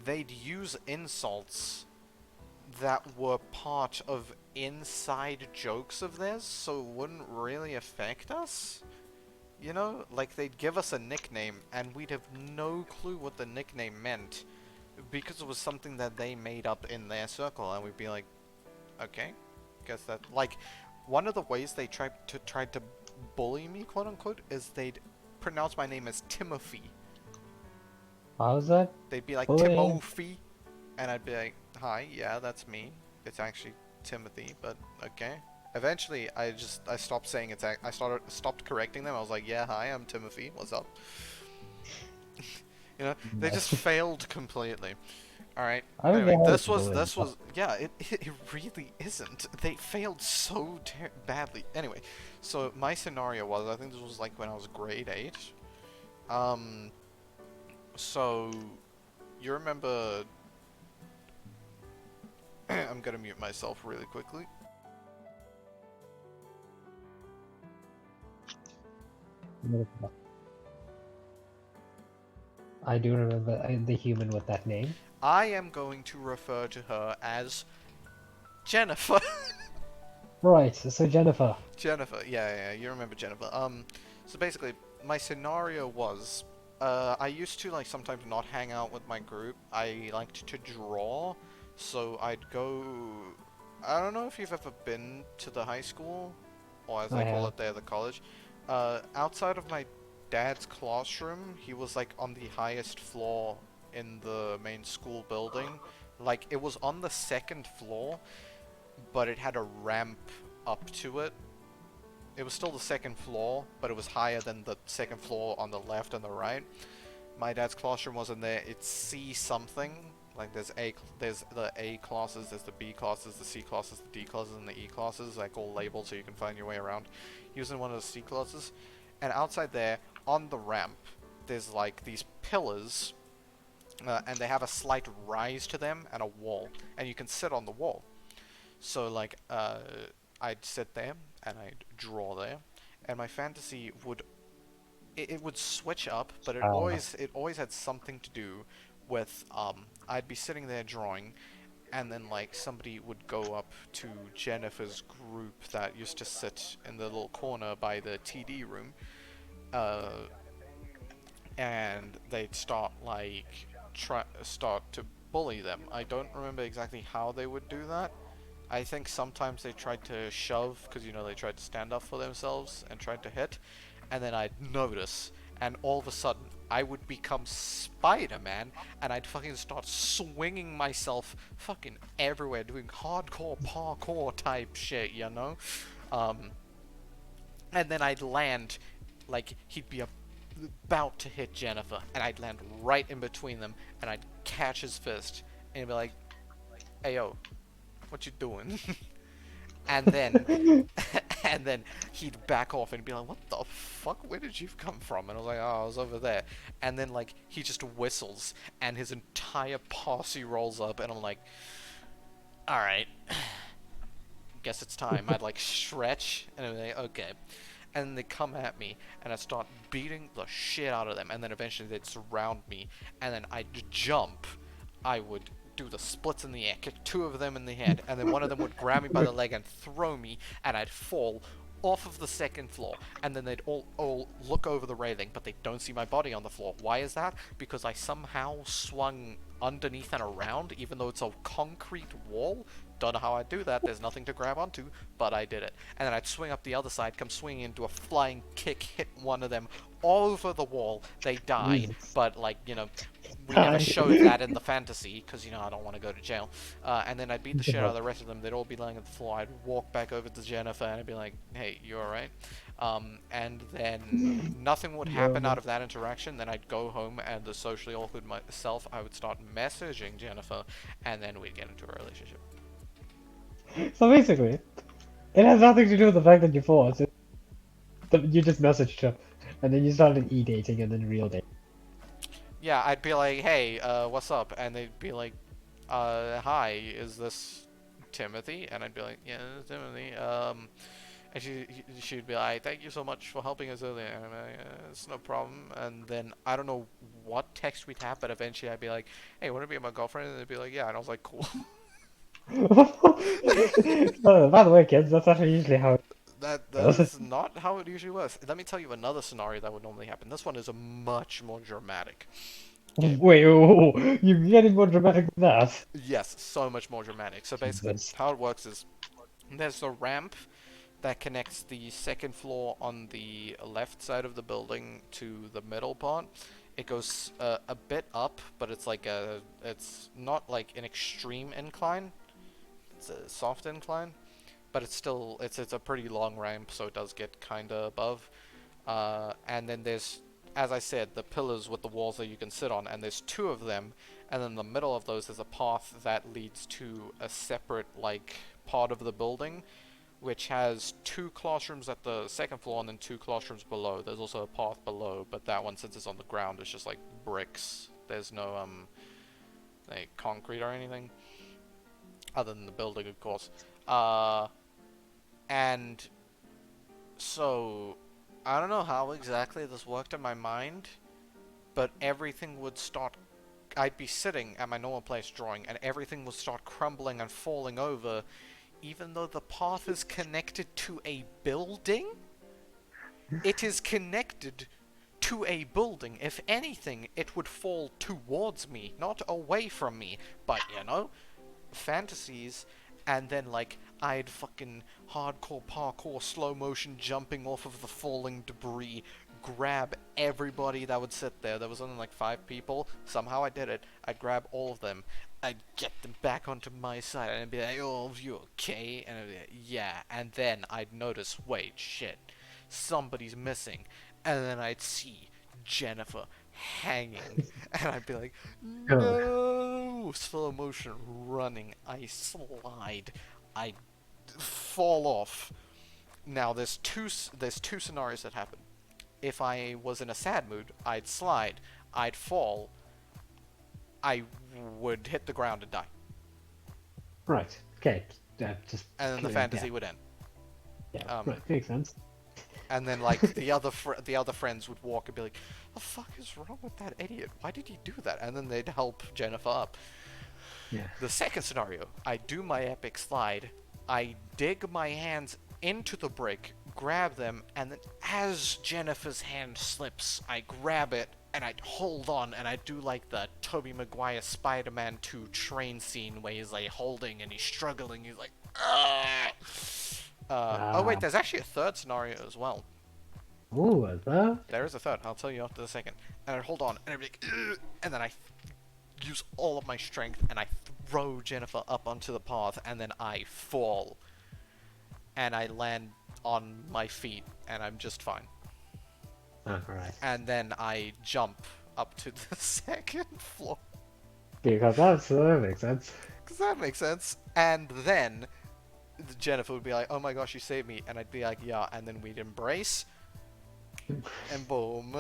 They'd use insults that were part of inside jokes of theirs, so it wouldn't really affect us. You know, like they'd give us a nickname and we'd have no clue what the nickname meant because it was something that they made up in their circle, and we'd be like, okay, guess that. Like, one of the ways they tried to bully me, quote unquote, is they'd pronounce my name as Timothy. How's that They'd be like bullying? Timothy, and I'd be like, hi, yeah, that's me. It's actually Timothy, but okay. Eventually, I stopped saying I stopped correcting them. I was like, yeah, hi, I'm Timothy. What's up? They just Nice. failed completely. All right. I don't Anyway, get how it's this bullying. was yeah. It really isn't. They failed so badly. Anyway, so my scenario was, I think this was like when I was grade 8. Um, so you remember? I'm gonna mute myself really quickly. I do remember the human with that name. I am going to refer to her as Jennifer. Right, so Jennifer. Jennifer, yeah, you remember Jennifer. So basically, my scenario was, I used to like sometimes not hang out with my group. I liked to draw, so I'd go. I don't know if you've ever been to the high school, or as I they call have. it there, the college. Outside of my dad's classroom, he was like on the highest floor in the main school building. Like it was on the second floor, but it had a ramp up to it. It was still the second floor, but it was higher than the second floor on the left and the right. My dad's classroom was in there. It's C something. Like there's the A classes, there's the B classes, the C classes, the D classes, and the E classes, like all labeled so you can find your way around. He was in one of the C classes, and outside there on the ramp, there's like these pillars, and they have a slight rise to them and a wall, and you can sit on the wall. So like I'd sit there and I'd draw there, and my fantasy would it would switch up, but Uh, it always had something to do with I'd be sitting there drawing, and then like somebody would go up to Jennifer's group that used to sit in the little corner by the TD room, uh, and they'd start like start to bully them. I don't remember exactly how they would do that. I think sometimes they tried to shove because they tried to stand up for themselves and tried to hit, and then I'd notice, and all of a sudden I would become Spider-Man, and I'd fucking start swinging myself fucking everywhere, doing hardcore parkour type shit, Um, and then I'd land, like he'd be about to hit Jennifer, and I'd land right in between them, and I'd catch his fist, and he'd be like, "Hey yo, what you doing?" and then and then he'd back off and be like, "What the fuck? Where did you come from?" And I was like, "Oh, I was over there." And then like he just whistles, and his entire posse rolls up, and I'm like, "All right, guess it's time." I'd like stretch, and I'm like, "Okay." And they come at me, and I start beating the shit out of them, and then eventually they'd surround me, and then I'd jump. I would do the splits in the air, kick two of them in the head, and then one of them would grab me by the leg and throw me, and I'd fall off of the second floor, and then they'd all look over the railing, but they don't see my body on the floor. Why is that? Because I somehow swung underneath and around, even though it's a concrete wall. Don't know how I do that. There's nothing to grab onto, but I did it. And then I'd swing up the other side, come swinging into a flying kick, hit one of them over the wall. They die, Jesus. but we never Hi. showed that in the fantasy because I don't want to go to jail. And then I'd beat the shit out of But the rest of them. They'd all be lying on the floor. I'd walk back over to Jennifer and I'd be like, "Hey, you all right?" And then nothing would happen out no, of that interaction. Then I'd go home, and the socially awkward myself, I would start messaging Jennifer, and then we'd get into a relationship. so basically, it has nothing to do with the fact that you fought. You just messaged her, and then you started e-dating and then real dating. Yeah, I'd be like, "Hey, what's up?" And they'd be like, "Hi, is this Timothy?" And I'd be like, "Yeah, this is Timothy." And she'd be like, "Thank you so much for helping us earlier." And I'm like, "It's no problem." And then I don't know what text we'd have, but eventually I'd be like, "Hey, want to be my girlfriend?" And they'd be like, "Yeah." And I was like, "Cool." By the way, kids, that's actually usually how it That goes. is not how it usually works. Let me tell you another scenario that would normally happen. This one is a much more dramatic. Okay. Wait, you're getting more dramatic than that. Yes, so much more dramatic. So basically, Jesus. how it works is there's a ramp that connects the second floor on the left side of the building to the middle part. It goes a bit up, but it's not like an extreme incline. It's a soft incline, but it's a pretty long ramp, so it does get kind of above. And then there's, as I said, the pillars with the walls that you can sit on, and there's two of them. And then in the middle of those is a path that leads to a separate part of the building, which has two classrooms at the second floor and then two classrooms below. There's also a path below, but that one, since it's on the ground, is just like bricks. There's no like concrete or anything other than the building, of course. And so I don't know how exactly this worked in my mind, but everything would start. I'd be sitting at my normal place drawing, and everything would start crumbling and falling over, even though the path is connected to a building. It is connected to a building. If anything, it would fall towards me, not away from me. But, fantasies, and then, like, I'd fucking hardcore parkour, slow motion jumping off of the falling debris, grab everybody that would sit there. There was only like 5 people. Somehow I did it. I'd grab all of them. I'd get them back onto my side, and I'd be like, "Oh, you okay?" And I'd be like, "Yeah." And then I'd notice, wait, shit, somebody's missing, and then I'd see Jennifer hanging, and I'd be like, Oh, no! Slow motion running. I slide. I fall off. Now there's two scenarios that happen. If I was in a sad mood, I'd slide. I'd fall. I would hit the ground and die, right. Okay. Just and then the yeah, fantasy would end. yeah. Um, Right. Makes sense. and then like the other friends would walk and be like, "The fuck is wrong with that idiot? Why did he do that?" And then they'd help Jennifer up. Yeah. The second scenario, I do my epic slide, I dig my hands into the brick, grab them, and then as Jennifer's hand slips, I grab it and I hold on, and I do like the Tobey Maguire Spider-Man 2 train scene where he's like holding and he's struggling, he's like, ah! Oh wait, Ah. there's actually a third scenario as well. Ooh, what's that? There is a third, I'll tell you after the second. And I'd hold on, and I'd be like, ugh, and then I use all of my strength and I throw Jennifer up onto the path, and then I fall and I land on my feet and I'm just fine. Oh, right. And then I jump up to the second floor. Because that makes sense. Does that make sense? And then Jennifer would be like, "Oh my gosh, you saved me," and I'd be like, "Yeah," and then we'd embrace, and boom.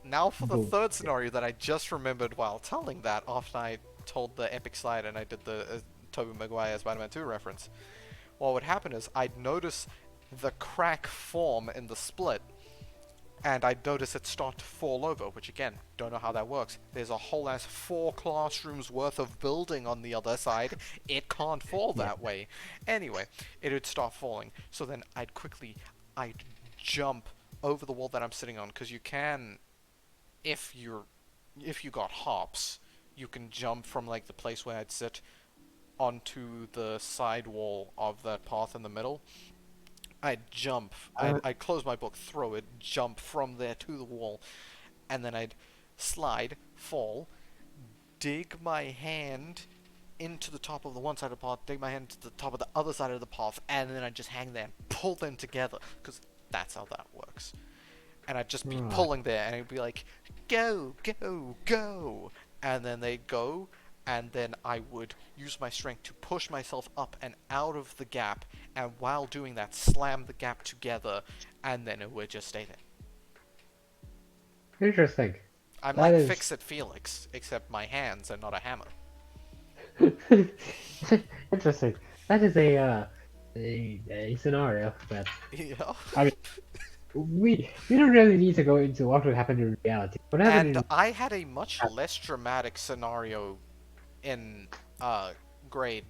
Now for the Boom. third scenario that I just remembered while telling that after I told the epic slide and I did the Tobey Maguire Spider-Man 2 reference. What would happen is I'd notice the crack form in the split, and I'd notice it start to fall over, which again, don't know how that works. There's a whole ass 4 classrooms worth of building on the other side. It can't fall Yeah. that way. Anyway, it would start falling. So then I'd jump over the wall that I'm sitting on, because you can, if you got hops, you can jump from like the place where I'd sit onto the side wall of that path in the middle. I'd jump, Uh, I'd close my book, throw it, jump from there to the wall, and then I'd slide, fall, dig my hand into the top of the one side of the path, dig my hand to the top of the other side of the path, and then I'd just hang there and pull them together, because that's how that works. And I'd just be right. pulling there, and it'd be like, go, go, go, and then they'd go, and then I would use my strength to push myself up and out of the gap, and while doing that, slam the gap together, and then it would just stay there. Interesting. I'm That like is Fix It Felix, except my hands are not a hammer. interesting. That is a scenario that You know? I mean we don't really need to go into what would happen in reality. What happened And in I had a much less dramatic scenario in grade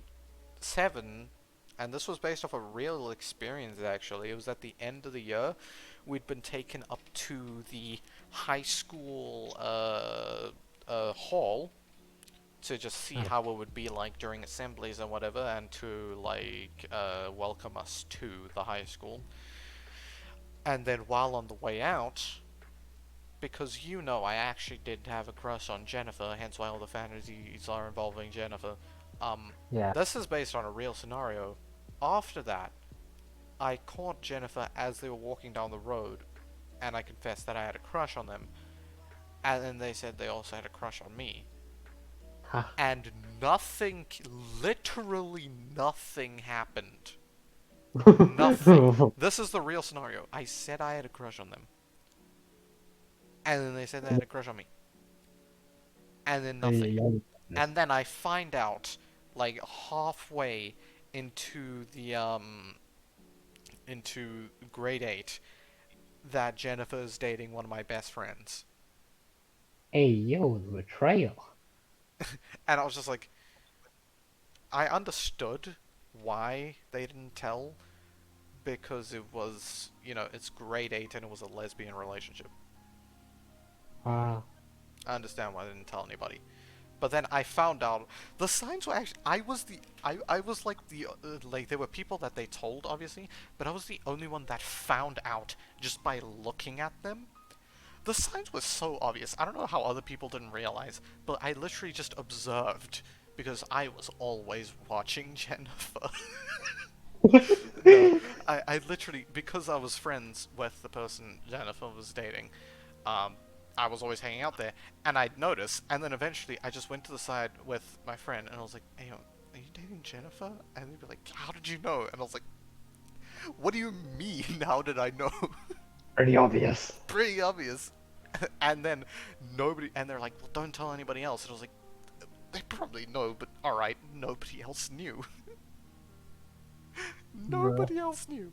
7, and this was based off a real experience actually. It was at the end of the year. We'd been taken up to the high school hall to just see oh, how it would be like during assemblies and whatever, and to like welcome us to the high school. And then while on the way out, because I actually did have a crush on Jennifer, hence why all the fantasies are involving Jennifer. Um, yeah. this is based on a real scenario. After that, I caught Jennifer as they were walking down the road, and I confessed that I had a crush on them. And then they said they also had a crush on me. Huh. And nothing, literally nothing happened. Nothing. This is the real scenario. I said I had a crush on them. And then they said they had a crush on me. And then nothing. And then I find out, like, halfway into the, into grade 8, that Jennifer is dating one of my best friends. Hey, yo, the betrayal. And I was just like, I understood why they didn't tell because it was, it's grade 8 and it was a lesbian relationship. Ah, I understand why they didn't tell anybody. But then I found out the signs were actually. I was like like there were people that they told obviously, but I was the only one that found out just by looking at them. The signs were so obvious. I don't know how other people didn't realize, but I literally just observed because I was always watching Jennifer. No, I literally, because I was friends with the person Jennifer was dating, um, I was always hanging out there, and I'd notice, and then eventually I just went to the side with my friend, and I was like, hey, are you dating Jennifer? And they'd be like, how did you know? And I was like, what do you mean, how did I know? pretty obvious. Pretty obvious. And then nobody, and they're like, well, don't tell anybody else. And I was like, they probably know, but alright, nobody else knew. Bro. Nobody else knew.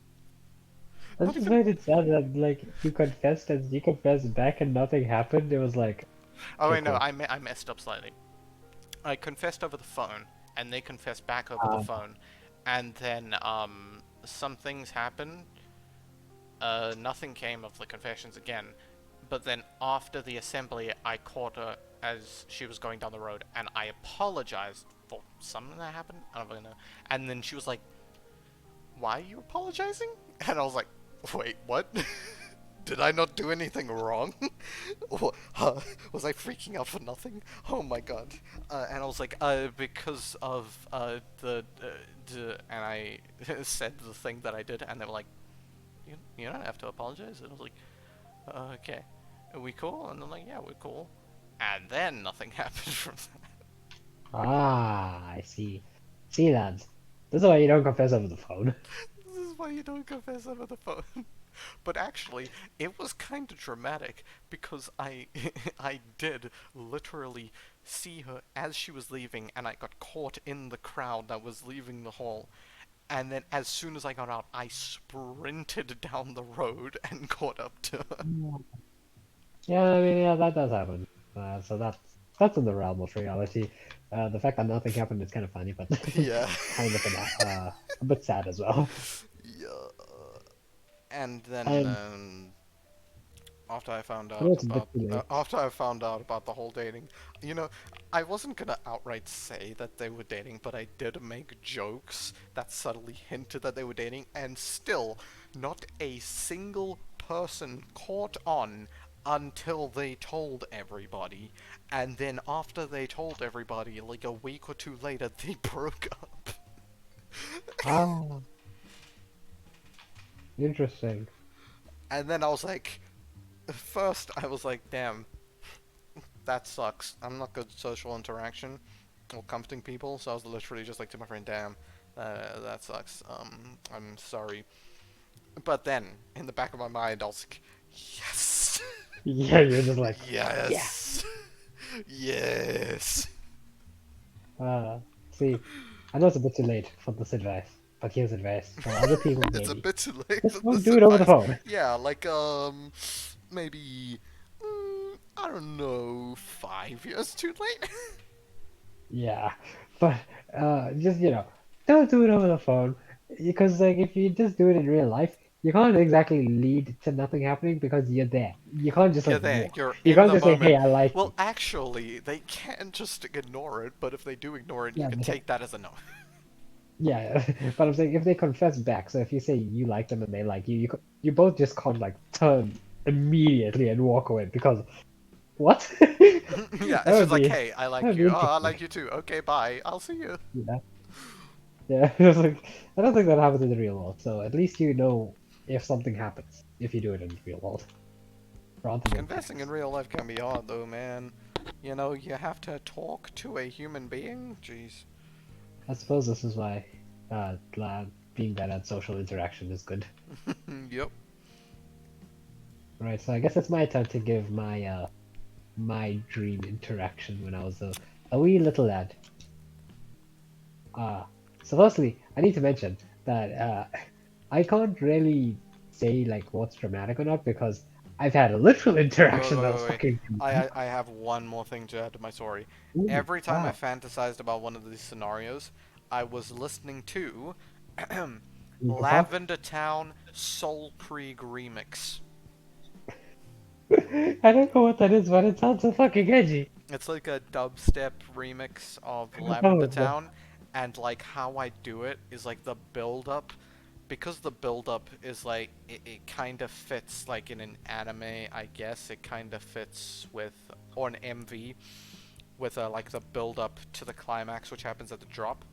I Not just even. find it sad that, like, you confessed back and nothing happened. It was like, Oh, okay, wait, no, cool. I messed up slightly. I confessed over the phone, and they confessed back over the Uh, phone, and then some things happened. Nothing came of the confessions again, but then after the assembly, I caught her as she was going down the road, and I apologized for something that happened. I don't really know. And then she was like, "Why are you apologizing?" And I was like, "Wait, what?" Did I not do anything wrong? Was I freaking out for nothing? Oh my god. And I was like, because of and I said the thing that I did, and they were like, you don't have to apologize. And I was like, okay. Are we cool? And they're like, yeah, we're cool. And then nothing happened from that. I see. See, lads. This is why you don't confess over the phone. This is why you don't confess over the phone. But actually, it was kind of dramatic because I I did literally see her as she was leaving, and I got caught in the crowd that was leaving the hall. And then as soon as I got out, I sprinted down the road and caught up to her. Yeah, I mean, yeah, that does happen. So that's in the realm of reality. The fact that nothing happened is kind of funny, but Yeah. kind of a bit sad as well. Yeah. And then And after I found I know out it's a bit about too late. the whole dating, you know, I wasn't gonna outright say that they were dating, but I did make jokes that subtly hinted that they were dating, and still, not a single person caught on until they told everybody, and then after they told everybody, like a week or two later, they broke up. Ah, interesting. And then I was like, first I was like, damn, that sucks. I'm not good at social interaction or comforting people, so I was literally just like to my friend, damn, that sucks. I'm sorry. But then, in the back of my mind, I was like, yes! Yeah, you're just like, yeah. Yes! Yes! Uh, see, I know it's a bit too late for this advice, but here's advice for other people It's a maybe. bit too late for Just don't this do it over the advice. phone. Yeah, like, maybe, I don't know, 5 years too late? Yeah, but just don't do it over the phone because like if you just do it in real life, you can't exactly lead to nothing happening because you're there. You can't just You're like there, walk. you're You in can't the just say, "Hey, moment. I like you." Well, actually, they can't just ignore it, but if they do ignore it, you Yeah, can take that as a no. yeah. But I'm saying if they confess back, so if you say you like them and they like you, you both just can't like turn immediately and walk away because what? Yeah, That it's would just like, be hey, I that like would be you. Oh, I interesting. like you too. Okay, bye. I'll see you. Yeah. Yeah, it's like I don't think that happens in the real world. So at least you know if something happens if you do it in the real world rather than Confessing in text. real life can be hard, though, man. You know, you have to talk to a human being. Jeez. I suppose this is why being bad at social interaction is good. Yep. Right, so I guess it's my turn to give my dream interaction when I was a wee little lad. Uh so firstly, I need to mention that I can't really. say like what's dramatic or not because I've had a literal Wait, wait, interaction wait, that wait, was wait. fucking I have one more thing to add to my story. ooh, Every time I wow. fantasized about one of these scenarios, I was listening to Linkin Park. Lavender Town Soul Krieg Remix. I don't know what that is, but it sounds so fucking edgy. It's like a dubstep remix of Oh Lavender no. Town, and like how I do it is like the build up, because the build up is like it kind of fits like in an anime, I guess it kind of fits with, or an MV with like the build up to the climax, which happens at the drop.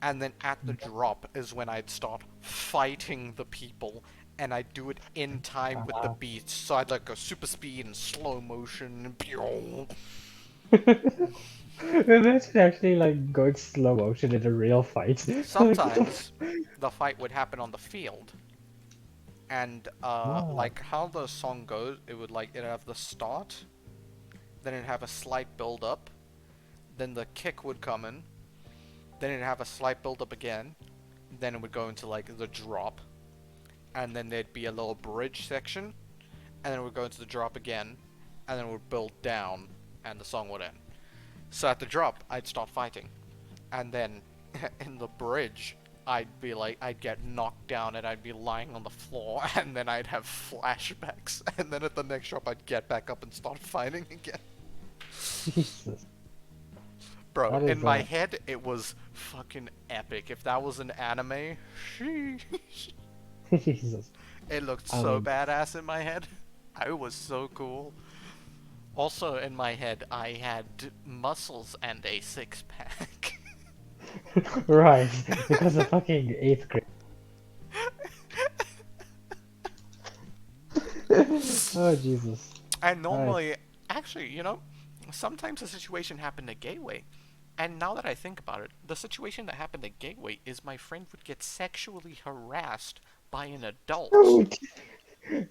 And then at the drop is when I'd start fighting the people, and I'd do it in time with the Uh, beats. So I'd like go super speed and slow motion and Imagine actually like going slow motion in a real fight. Like, what the sometimes the fight would happen on the field, and oh, like how the song goes, it would like it'd have the start, then it'd have a slight build up, then the kick would come in, then it'd have a slight build up again, then it would go into like the drop, and then there'd be a little bridge section, and then it would go into the drop again, and then it would build down, and the song would end. So at the drop, I'd start fighting, and then in the bridge, I'd get knocked down and I'd be lying on the floor, and then I'd have flashbacks, and then at the next drop, I'd get back up and start fighting again. Jesus. Bro, That in is my head, it was fucking epic. If that was an anime, sheesh. Jesus. It looked I so mean, badass in my head. I was so cool. Also, in my head, I had muscles and a six pack. right, because of fucking eighth grade. Oh Jesus. And Alright. normally, actually, sometimes the situation happened at Gateway. And now that I think about it, the situation that happened at Gateway is my friend would get sexually harassed by an adult. Don't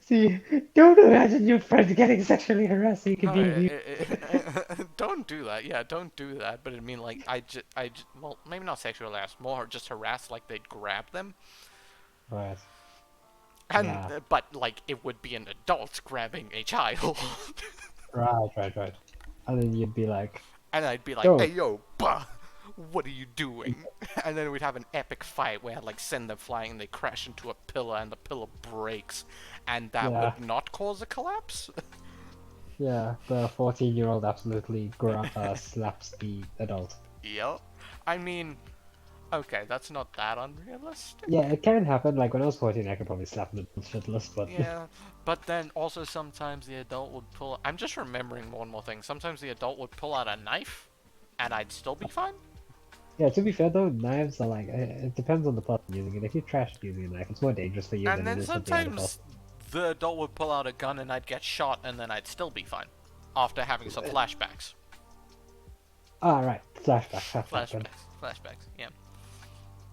see. Don't imagine your friend getting sexually harassed so you can No, be amused. don't do that. Yeah, don't do that. But I mean, like, well, maybe not sexual harass, more just harass, like they'd grab them. Right. And, Yeah. but, like, it would be an adult grabbing a child. Right. Right. Right. And then you'd be like, And I'd be like, hey, "Don't." yo, bah, what are you doing? And then we'd have an epic fight where I'd, like, send them flying and they crash into a pillar and the pillar breaks. And that Yeah. would not cause a collapse? Yeah. The 14-year-old absolutely slaps the adult. Yep. I mean, okay, that's not that unrealistic. Yeah, it can happen. Like when I was 14, I could probably slap an adult shitless, but Yeah, but then also sometimes the adult would pull. I'm just remembering one more thing. Sometimes the adult would pull out a knife, and I'd still be fine. yeah. To be fair though, knives are like it depends on the person using it. If you're trash using a knife, it's more dangerous for you And than it then is for the other person. sometimes the adult would pull out a gun, and I'd get shot, and then I'd still be fine after having some flashbacks. Ah, right. Flashback. That's not good. Flashbacks. Yeah.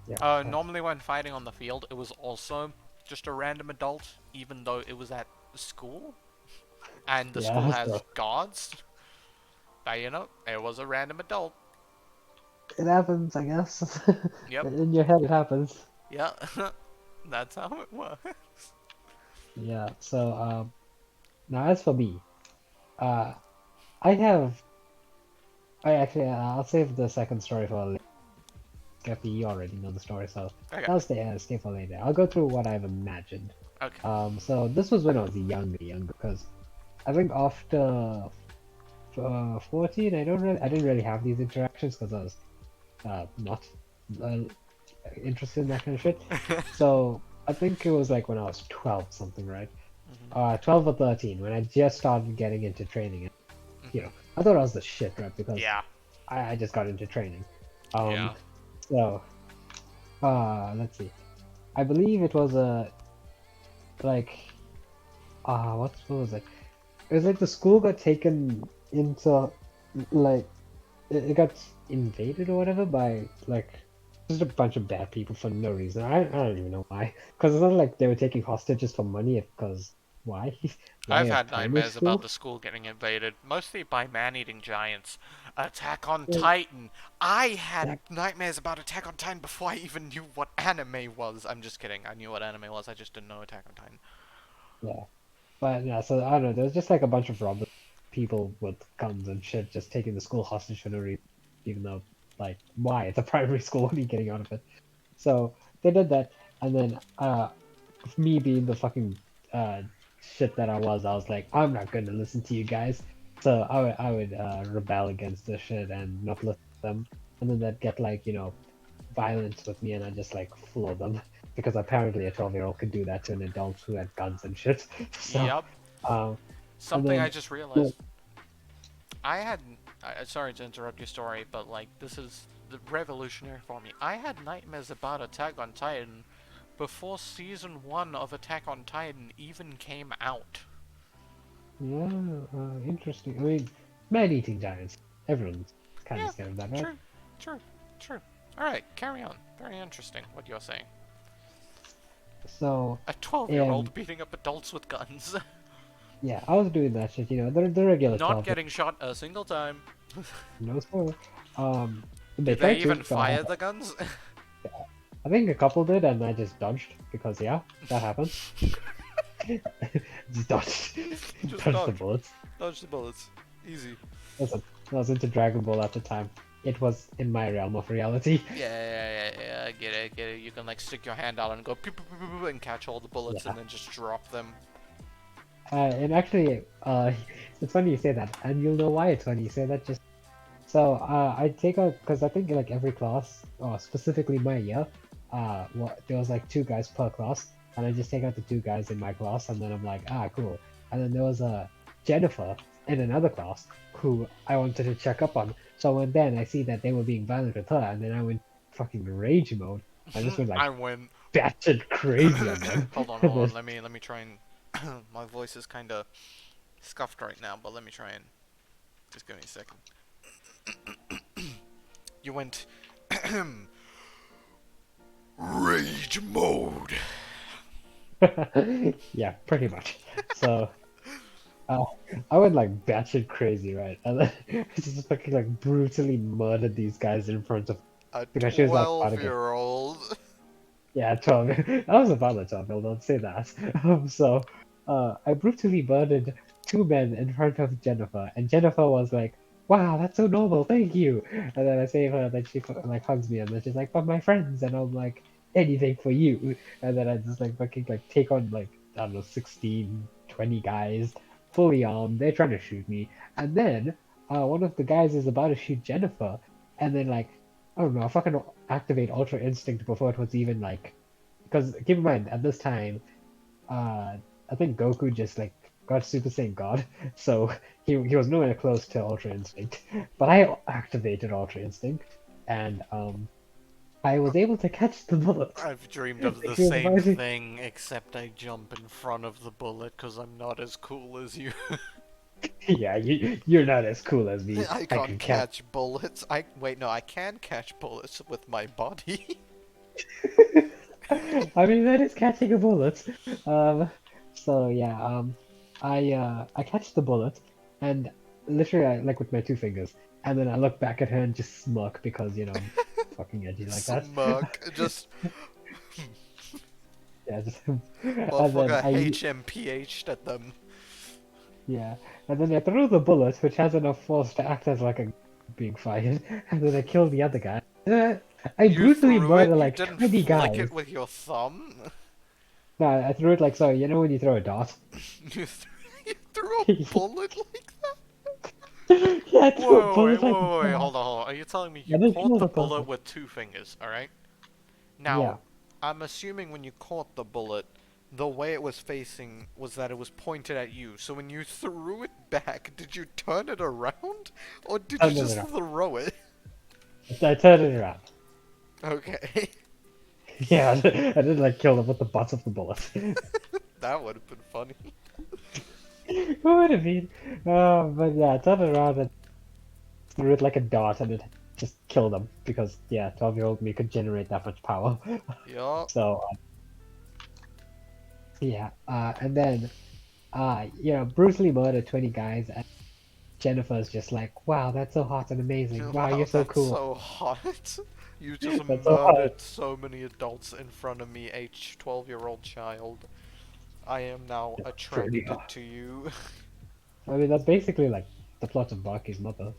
Yeah. Normally when fighting on the field, it was also just a random adult, even though it was at school, and the school Yeah. has So guards. But it was a random adult. it happens, I guess. Yep. In your head, it happens. Yeah. That's how it works. Yeah. So now as for me, uh, I have. I actually, I'll save the second story for later. You already know the story, so Okay. I'll stay for later. I'll go through what I've imagined. Okay. So this was when I was younger, because I think after 14, I didn't really have these interactions because I was not uh, interested in that kind of shit. So I think it was like when I was 12 something, right? Mhm. 12 or 13 when I just started getting into training. And, Mhm. I thought I was the shit, right? Because Yeah. I just got into training. Um, Yeah. so let's see. I believe it was a like what was it? It was like the school got taken into like it got invaded or whatever by like just a bunch of bad people for no reason. I don't even know why. Because it's not like they were taking hostages for money. Because Why? Why I've a had primary nightmares about school? the school getting invaded, mostly by man-eating giants. Attack on Well, Titan. I had that, nightmares about Attack on Titan before I even knew what anime was. I'm just kidding. I knew what anime was. I just didn't know Attack on Titan. yeah. But yeah, so I don't know. There was just like a bunch of robbers, people with guns and shit, just taking the school hostage for no reason, even though, like, why? It's a primary school. What are you getting out of it? So they did that, and then me being the fucking uh shit that I was like, I'm not going to listen to you guys. So I would rebel against this shit and not listen to them, and then they'd get like violence with me, and I just like floor them because apparently a 12-year-old could do that to an adult who had guns and shit. So, Yep. um, and Something I then just well, realized. I had. Sorry to interrupt your story, but like this is the revolutionary for me. I had nightmares about Attack on Titan before season 1 of Attack on Titan even came out. yeah, interesting. I mean, man-eating giants. Everyone's kind of Yeah, scared of that, right? true, true, true. Alright, carry on. Very interesting what you're saying. So, A 12-year um, old beating up adults with guns. yeah, I was doing that shit. The regular Not 12. getting shot a single time. No sir. They Did they tried to, even but I had, fire the guns? I think a couple did, and I just dodged because yeah, that happens. Just dodged, Just dodged the dodge. bullets. Dodge the bullets. Easy. Listen, I was into Dragon Ball at the time. It was in my realm of reality. Yeah, I get it, I get it. You can like stick your hand out and go pew, pew, pew, pew, pew, and catch all the bullets Yeah. and then just drop them. And actually, it's funny you say that, and you'll know why it's funny you say that. Just so I take a because I think like every class, or specifically my year, there was like two guys per class, and I just take out the two guys in my class, and then I'm like, ah, cool. And then there was a Jennifer in another class who I wanted to check up on. So I went there and I see that they were being violent with her, and then I went fucking rage mode. I just went like I win. batshit crazy on them. Hold on, And hold then, on. Let me try and. My voice is kind of scuffed right now, but let me try and just give me a second. You went rage mode. yeah, pretty much. So uh, I went like batshit crazy, right? And then I just fucking like brutally murdered these guys in front of A because she was like about to get 12-year-old. yeah 12. I was about to 12, don't say that. So I brutally murdered two men in front of Jennifer, and Jennifer was like, "Wow, that's so noble, thank you." And then I save her, and then she like hugs me, and then she's like, "But my friends," and I'm like, "Anything for you." And then I just like fucking like take on like I don't know 16, 20 guys, fully armed. They're trying to shoot me, and then one of the guys is about to shoot Jennifer, and then like I don't know, I fucking activate Ultra Instinct before it was even like because keep in mind at this time uh, I think Goku just like got Super Saiyan God, so he was nowhere close to Ultra Instinct. But I activated Ultra Instinct, and I was able to catch the bullet. I've dreamed of the Like, he was same about to- thing, except I jump in front of the bullet because I'm not as cool as you. yeah, you're not as cool as me. I I can't can catch. catch bullets. Wait, no, I can catch bullets with my body. I mean that is catching a bullet. Um, so yeah, I catch the bullet, and literally like with my two fingers, and then I look back at her and just smirk because I'm fucking edgy like that. Smirk. Just Yeah, just and then motherfucker HMPH'd at them. yeah, and then I throw the bullet, which has enough force to act as like a being fired, and then I kill the other guy. I You brutally threw it, murder you like didn't 20 flick guys. it with your thumb? No, I threw it like so. You know when you throw a dart? You threw a bullet like that? Yeah, I threw a bullet like Wait, that. hold on, hold on. Are you telling me you I didn't caught kill the the bullet person. with two fingers, alright? Now, Yeah. I'm assuming when you caught the bullet, the way it was facing was that it was pointed at you. So when you threw it back, did you turn it around? Or did you Turned it just around. throw it? I turned it around. Okay. Yeah, I didn't like kill them with the butts of the bullet. That would have been funny. What would it mean? But yeah, I turned it around and threw it like a dart and it just killed them because yeah, 12-year-old me could generate that much power. Yup. So yeah, and then Bruce Lee murdered 20 guys, and Jennifer's just like, wow, that's so hot and amazing. Wow, you're Wow, so that's cool. so hot. You just That's so hot. murdered so many adults in front of me, a 12-year-old child. I am now That's pretty attracted hot. to you. I mean, that's basically like the plot of Baki's mother.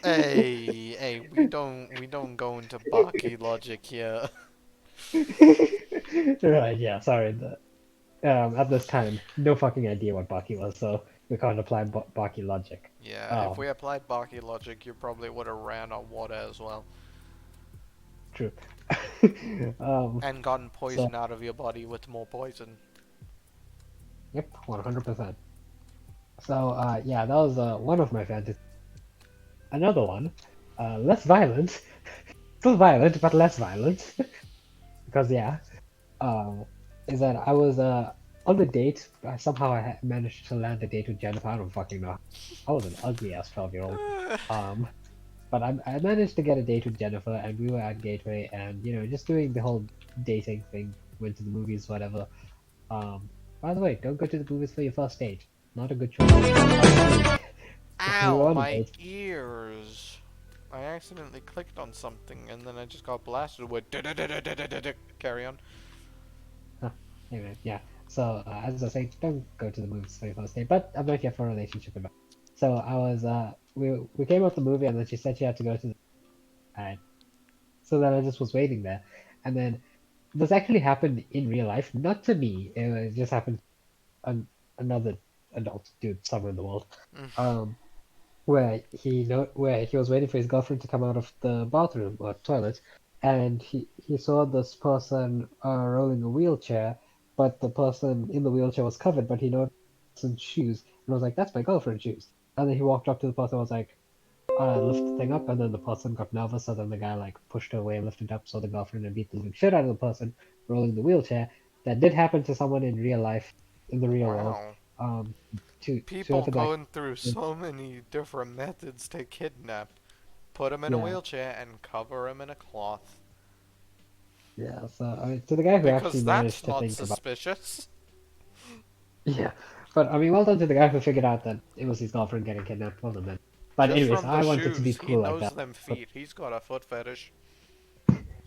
Hey, we don't go into Baki logic here. Right, yeah, sorry. At this time, no fucking idea what Baki was, so we can't apply Baki logic. Yeah, if Um, we applied Baki logic, you probably would have ran on water as well. True. Um, And gotten so, poison out of your body with more poison. yep, 100%. So, yeah, that was one of my fantasies. Another one, less violent, still violent, but less violent, because yeah, um, is that I was on the date. Somehow I managed to land a date with Jennifer. I don't fucking know. I was an ugly ass 12-year-old. Um, but I managed to get a date with Jennifer, and we were at Gateway, and just doing the whole dating thing. Went to the movies, whatever. Um, by the way, don't go to the movies for your first date. Not a good choice. But anyway, we were Ow, on a my date. ears. I accidentally clicked on something and then I just got blasted with carry on. Huh. Anyway, yeah. So as I was saying, don't go to the movies for your first date. But I'm not here for a relationship advice. So I was we came out the movie, and then she said she had to go to the so then I just was waiting there, and then this actually happened in real life, not to me. It just happened to another adult dude somewhere in the world. Um, where he was waiting for his girlfriend to come out of the bathroom or toilet, and he saw this person rolling a wheelchair, but the person in the wheelchair was covered, but he noticed the person's shoes and was like, "That's my girlfriend's shoes." And then he walked up to the person and was like, lift the thing up, and then the person got nervous, so then the guy like pushed her away and lifted up, so the girlfriend and beat the living shit out of the person rolling the wheelchair. That did happen to someone in real life, in the real world. Wow. Um, to People whoever that going through so many different methods to kidnap. Put him in a yeah. wheelchair and cover him in a cloth. Yeah, so I mean, to the guy who actually Because that's managed to not think about, suspicious. yeah, but I mean, well done to the guy who figured out that it was his girlfriend getting kidnapped. Well done, man. But Just anyways, from the I wanted to be shoes, he cool like knows that, them so feet. He's got a foot fetish.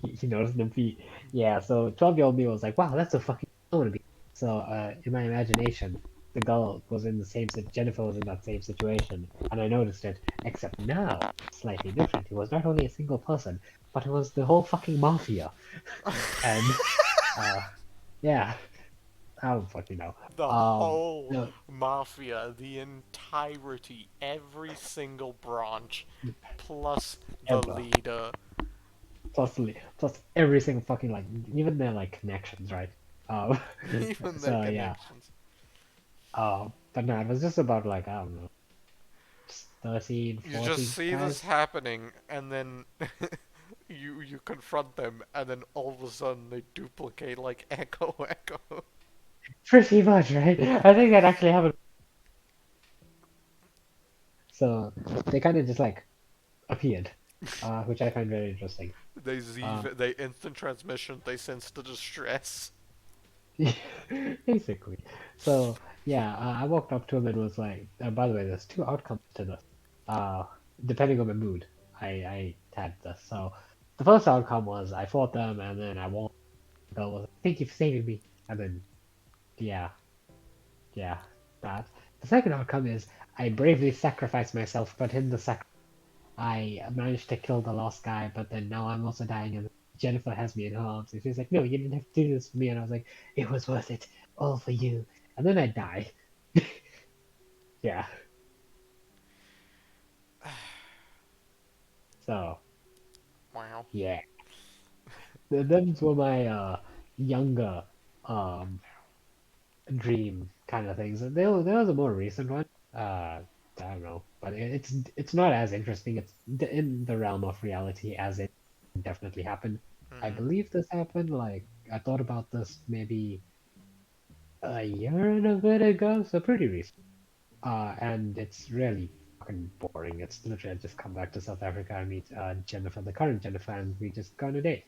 he noticed them feet. Yeah, so 12-year-old me was like, wow, that's so fucking. I want to be. So in my imagination, the girl was in the same. Jennifer was in that same situation, and I noticed it. Except now, slightly different. It was not only a single person, but it was the whole fucking mafia, and uh, yeah. I don't fucking know. The whole No, mafia, the entirety, every single branch, plus the ever. leader. Plus every single fucking like even their like connections, right? Um, Even their so yeah. connections. But no, it was just about like I don't know, 13, You just 14 see this guys. happening, and then you confront them, and then all of a sudden they duplicate like echo echo. Pretty much, right? I think that actually happened. So they kind of just like appeared, which I find very interesting. They Z, Um, they instant transmission. They sense the distress. basically. So yeah, I walked up to him and was like, by the way, there's two outcomes to this. Uh, Depending on my mood, I had this. So the first outcome was I fought them, and then I won. The girl was like, "Thank you for saving me." And then yeah, yeah, that. The second outcome is I bravely sacrificed myself, but in the I managed to kill the last guy, but then now I'm also dying, and Jennifer has me in her arms, and she's like, "No, you didn't have to do this for me," and I was like, "It was worth it, all for you." And then I die. Yeah. So Wow. yeah, those were my younger um dream kind of things. There was a more recent one. I don't know, but it's not as interesting. It's in the realm of reality as it definitely happened. I Mhm. believe this happened. Like I thought about this maybe a year and a bit ago, so pretty recent. And it's really fucking boring. It's literally I just come back to South Africa and meet Jennifer, the current Jennifer, and we just go on a date,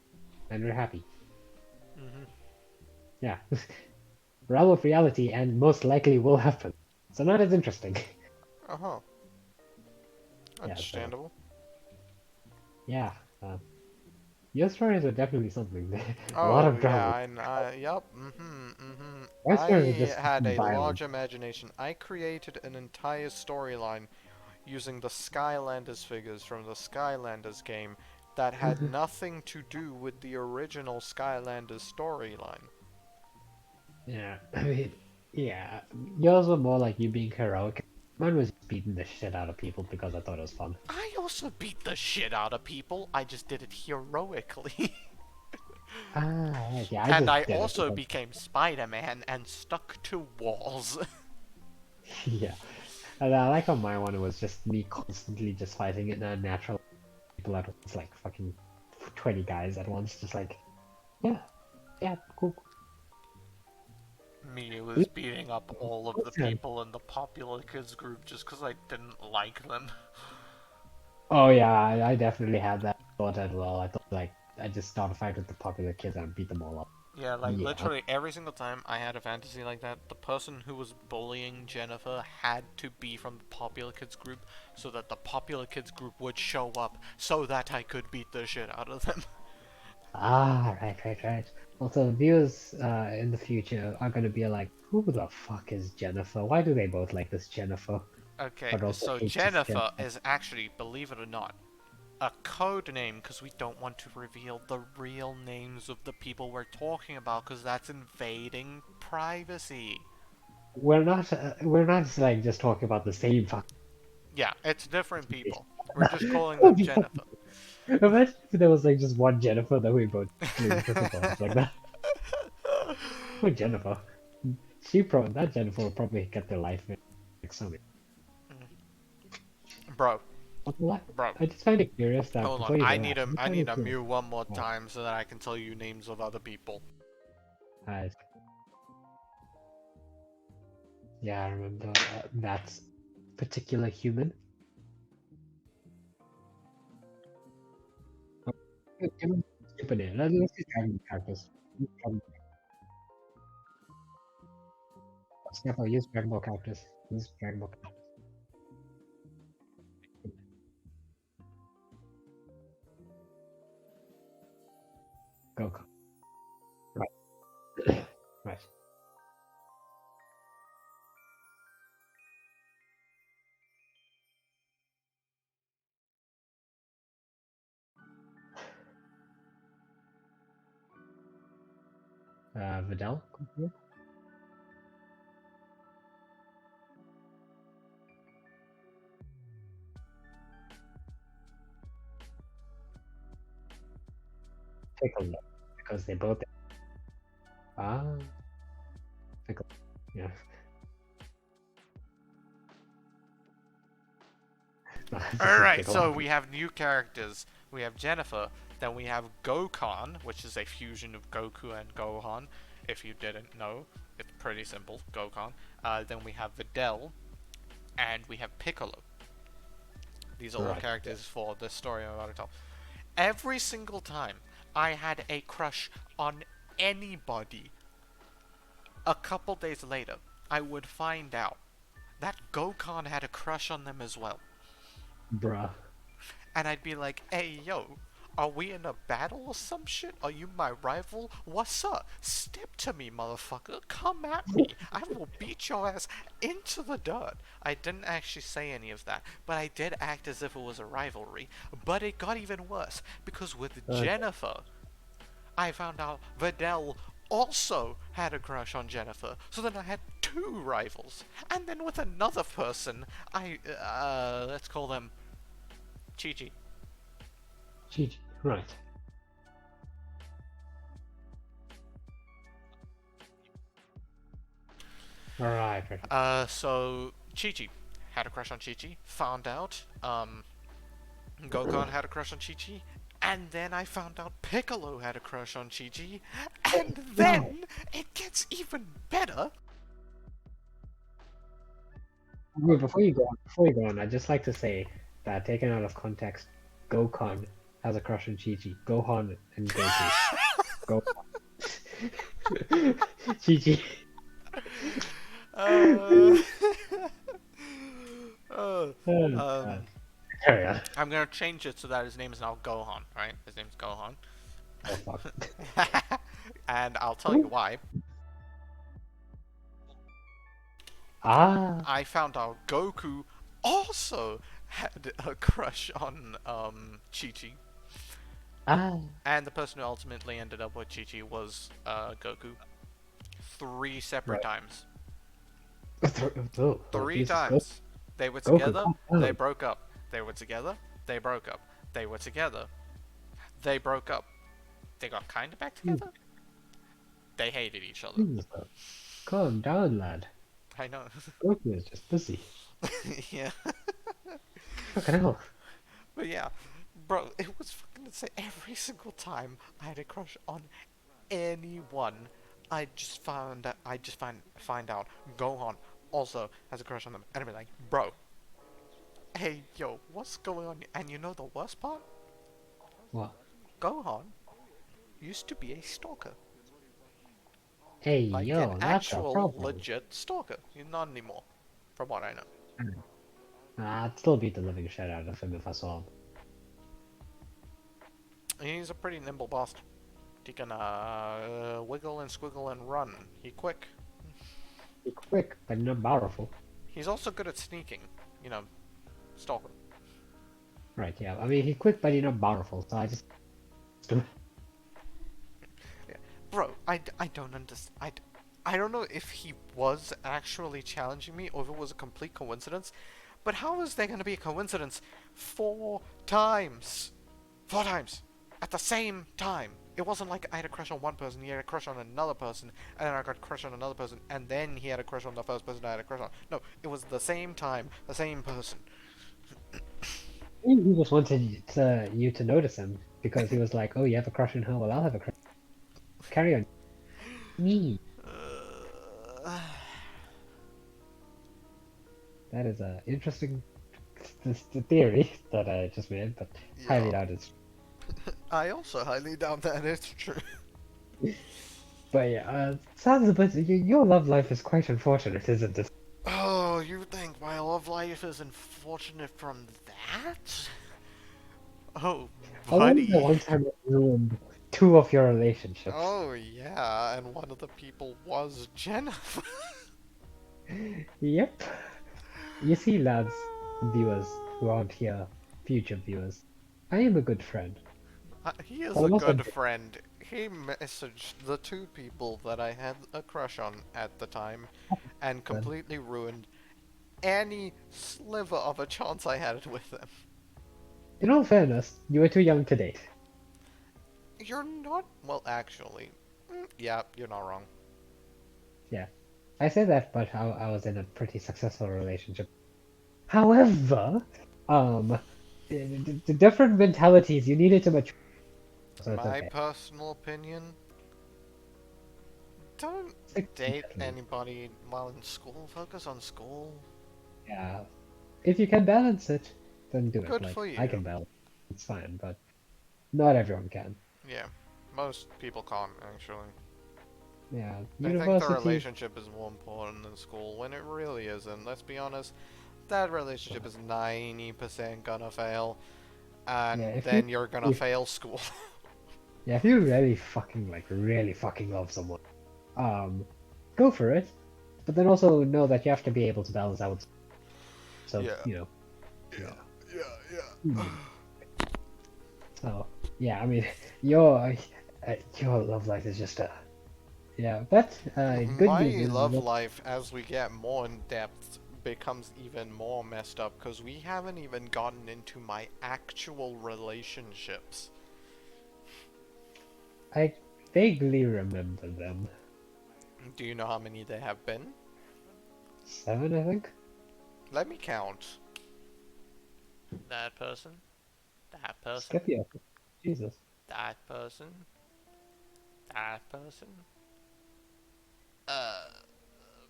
and we're happy. Mhm. Yeah. realm of reality and most likely will happen. So not as interesting. Uh-huh. Yeah, so Understandable. yeah. Your stories are definitely something. A lot Oh of yeah, drama. yep, mm-hmm. My stories are I just had a violent. large imagination. I created an entire storyline using the Skylanders figures from the Skylanders game that had nothing to do with the original Skylanders storyline. Yeah, I mean, yeah. Yours were more like you being heroic. Mine was beating the shit out of people because I thought it was fun. I also beat the shit out of people, I just did it heroically. Ah, right, yeah, I And I just did it also because, became Spider-Man and stuck to walls. yeah. And I like how my one was just me constantly just fighting it natural people at once, like fucking 20 guys at once, just like, yeah, yeah, cool. Me Cool. was beating up all of the Awesome. people in the popular kids group just because I didn't like them. Oh yeah, I definitely had that thought as well. I thought like I just start a fight with the popular kids and beat them all up. Yeah, like Yeah. literally every single time I had a fantasy like that, the person who was bullying Jennifer had to be from the popular kids group so that the popular kids group would show up so that I could beat the shit out of them. Ah, right. Also, viewers in the future are gonna be like, who the fuck is Jennifer? Why do they both like this Jennifer, Okay, but also so hate this Jennifer Jennifer? is actually, believe it or not, a code name because we don't want to reveal the real names of the people we're talking about because that's invading privacy. We're not like just talking about the same fucking Yeah, it's different situation. people. We're just calling Oh, them Jennifer. imagine if there was like just one Jennifer that we both took on like that. Oh, Jennifer. That Jennifer will probably get their life in like so many. Bro, But what? bro, I just find it curious that hold on. before you I go, need I a just I find need it a curious. Mew one more Oh, time so that I can tell you names of other people. I Yeah, I remember that particular human. Can we skip it in? Let's just Dragon Ball characters. Use Dragon Ball characters. Use Dragon Ball characters. Go. Right. Right. Videl. Take a look because they both. Ah, take a look. Yeah. No, just a Alright, big so one. we have new characters. We have Jennifer, then we have Gokhan, which is a fusion of Goku and Gohan. If you didn't know, it's pretty simple, Gokhan. Then we have Videl, and we have Piccolo. These are all Right. characters for the story I'm about to tell. Every single time I had a crush on anybody, a couple days later, I would find out that Gokhan had a crush on them as well. Bruh. And I'd be like, hey, yo, are we in a battle or some shit? Are you my rival? What's up? Step to me, motherfucker. Come at me. I will beat your ass into the dirt. I didn't actually say any of that, but I did act as if it was a rivalry. But it got even worse, because with Okay. Jennifer, I found out Videl also had a crush on Jennifer, so then I had two rivals. And then with another person, let's call them Chi Chi. GG. Right. Right. So Chi Chi had a crush on Chi Chi. Found out. Gokon had a crush on Chi Chi. And then I found out Piccolo had a crush on Chi Chi. And No. then it gets even better. Wait, before you go on, I'd just like to say that taken out of context, Gokhan has a crush on Chi-Chi. Gohan and Goku. Go. Chi-Chi. uh, uh, Oh, God. um, Carry on. I'm gonna change it so that his name is now Gohan, right? His name's Gohan. Oh, fuck. And I'll tell you why. Ah, I found out Goku also had a crush on Chi Chi, ah. and the person who ultimately ended up with Chi Chi was Goku. Three separate Right. times. Oh, Three Jesus. Goku, times. They were Goku, together. calm They down. broke up. They were together. They broke up. They were together. They broke up. They got kind of back together. They hated each other. Jesus. Calm down, lad. I know. Goku is just busy. Yeah. Fucking hell. But yeah, bro, it was fucking insane. Every single time I had a crush on anyone, I just find out Gohan also has a crush on them, and I'd be like, bro, hey, yo, what's going on? And you know the worst part? What? Gohan used to be a stalker, Hey, like an yo, that's a actual problem. legit stalker. He's not anymore, from what I know. I'd still beat the living shit out of him if I saw him. He's a pretty nimble bastard. He can wiggle and squiggle and run. He quick. He's quick, but not powerful. He's also good at sneaking. You know, stalker. Right, yeah. I mean, he's quick, but he's not powerful, so I just... Yeah. Bro, I don't understand. I don't know if he was actually challenging me or if it was a complete coincidence, but how is there going to be a coincidence 4 times? 4 times! At the same time! It wasn't like I had a crush on one person, he had a crush on another person, and then I got a crush on another person, and then he had a crush on the first person I had a crush on. No, it was the same time, the same person. He just wanted you to notice him, because he was like, oh, you have a crush on her? Well, I'll have a crush. Carry on. Me. Uh, That is a interesting theory that I just made, but highly yeah. doubt it's... I also highly doubt that it's true. But yeah, sounds a bit... Your love life is quite unfortunate, isn't it? Oh, you think my love life is unfortunate from that? Oh, I wonder the buddy. one time it ruined two of your relationships. Oh, yeah, and one of the people was Jennifer. Yep. You see, lads, viewers who aren't here, future viewers, I am a good friend. He is But a I'm also good friend. He messaged the two people that I had a crush on at the time and good. completely ruined any sliver of a chance I had with them. In all fairness, you were too young to date. You're not. Well, actually. Yeah, you're not wrong. Yeah. I say that, but I was in a pretty successful relationship. However, the different mentalities you needed to mature, so it's My okay. personal opinion, don't date Significantly. anybody while in school. Focus on school. Yeah. If you can balance it, then do it. Good Like, for I you. can balance it. It's fine, but not everyone can. Yeah, most people can't actually. Yeah. They think the University. relationship is more important than school when it really isn't. Let's be honest, that relationship is 90% gonna fail, Yeah, and if you then you're gonna if, fail school. yeah, if you really fucking love someone, um, go for it. But then also know that you have to be able to balance out. So, Yeah, yeah. yeah, yeah, yeah. Hmm. So, yeah, I mean, your love life is just a yeah. But good news My is love life, as we get more in depth, becomes even more messed up because we haven't even gotten into my actual relationships. I vaguely remember them. Do you know how many there have been? Seven, I think. Let me count. That person, that person, Skip you. Jesus. that person, that person. Uh,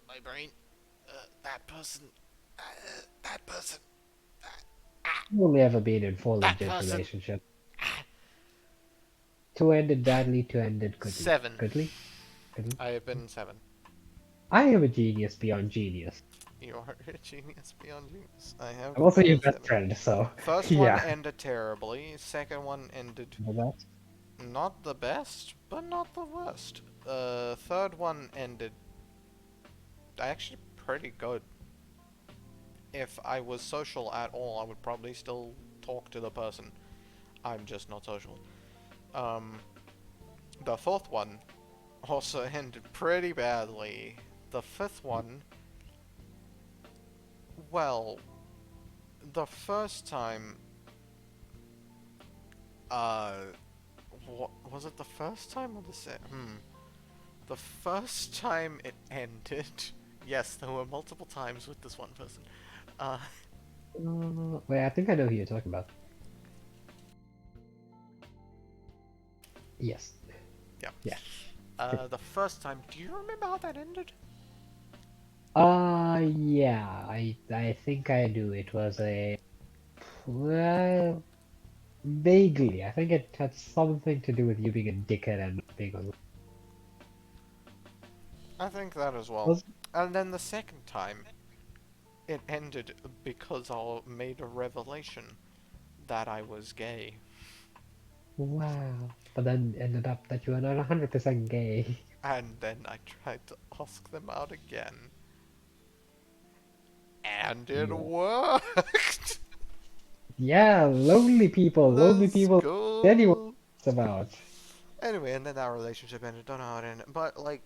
my brain. That person. That person. I've only ever been in four That legit person. relationships. Two ended badly, two ended goodly. 7. Goodly? Goodly? I have been 7. I am a genius beyond genius. You are a genius beyond genius. I have I'm also your confirmed best that. friend, so First one yeah. ended terribly. Second one ended But that's not the best, but not the worst. Third one ended actually pretty good. If I was social at all, I would probably still talk to the person. I'm just not social. Um, the fourth one also ended pretty badly. The fifth one, well, the first time, uh, what was it? The first time or the second? The first time it ended. Yes, there were multiple times with this one person. Uh, wait, I think I know who you're talking about. Yes. yeah. Yeah. The first time. Do you remember how that ended? Yeah, I think I do. It was a well, vaguely. I think it had something to do with you being a dickhead and not being on. I think that as well. Was And then the second time, it ended because I made a revelation that I was gay. wow. But then ended up that you are not 100% gay. And then I tried to ask them out again. And it Yeah. worked! Yeah, lonely Let's people. Anyone go! it's about. Anyway, and then our relationship ended. Don't know how it ended. But, like,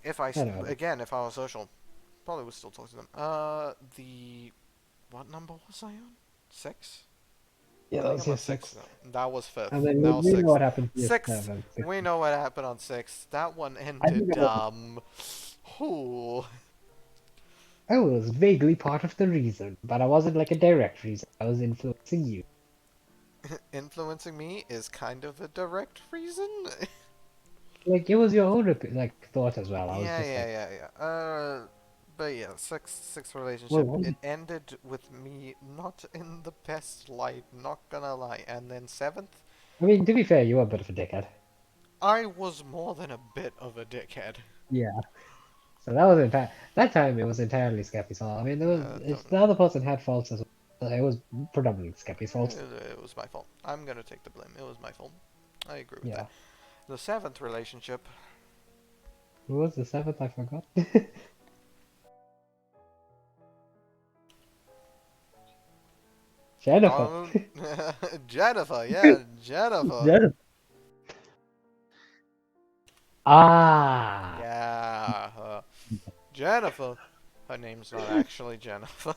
if I, I don't know. again, if I was social, probably would still talk to them. The, what number was I on? Six? Yeah, I that think was I'm your on six sixth. now. That was And fifth. then Now we know sixth. what happened to your Sixth. seventh. We know what happened on sixth. That one I think ended, I know. Ooh. I was vaguely part of the reason, but I wasn't like a direct reason. I was influencing you. Influencing me is kind of a direct reason. Like it was your own like thought as well. I was Yeah, just yeah, like, yeah, yeah. But yeah, sixth well, relationship. what? It ended with me not in the best light, not gonna lie. And then seventh, I mean, to be fair, you were a bit of a dickhead. I was more than a bit of a dickhead. Yeah. So that was entire that time it was entirely Skeppy's fault. I mean, there was it's the other person had faults as well. But it was predominantly Skeppy's fault. It was my fault. I'm gonna take the blame. It was my fault. I agree with that. Yeah. The seventh relationship. Who was the seventh? I forgot. Jennifer. Um, Jennifer. Yeah, Jennifer. Jennifer. Ah, Yeah, Jennifer. Her name's not actually Jennifer.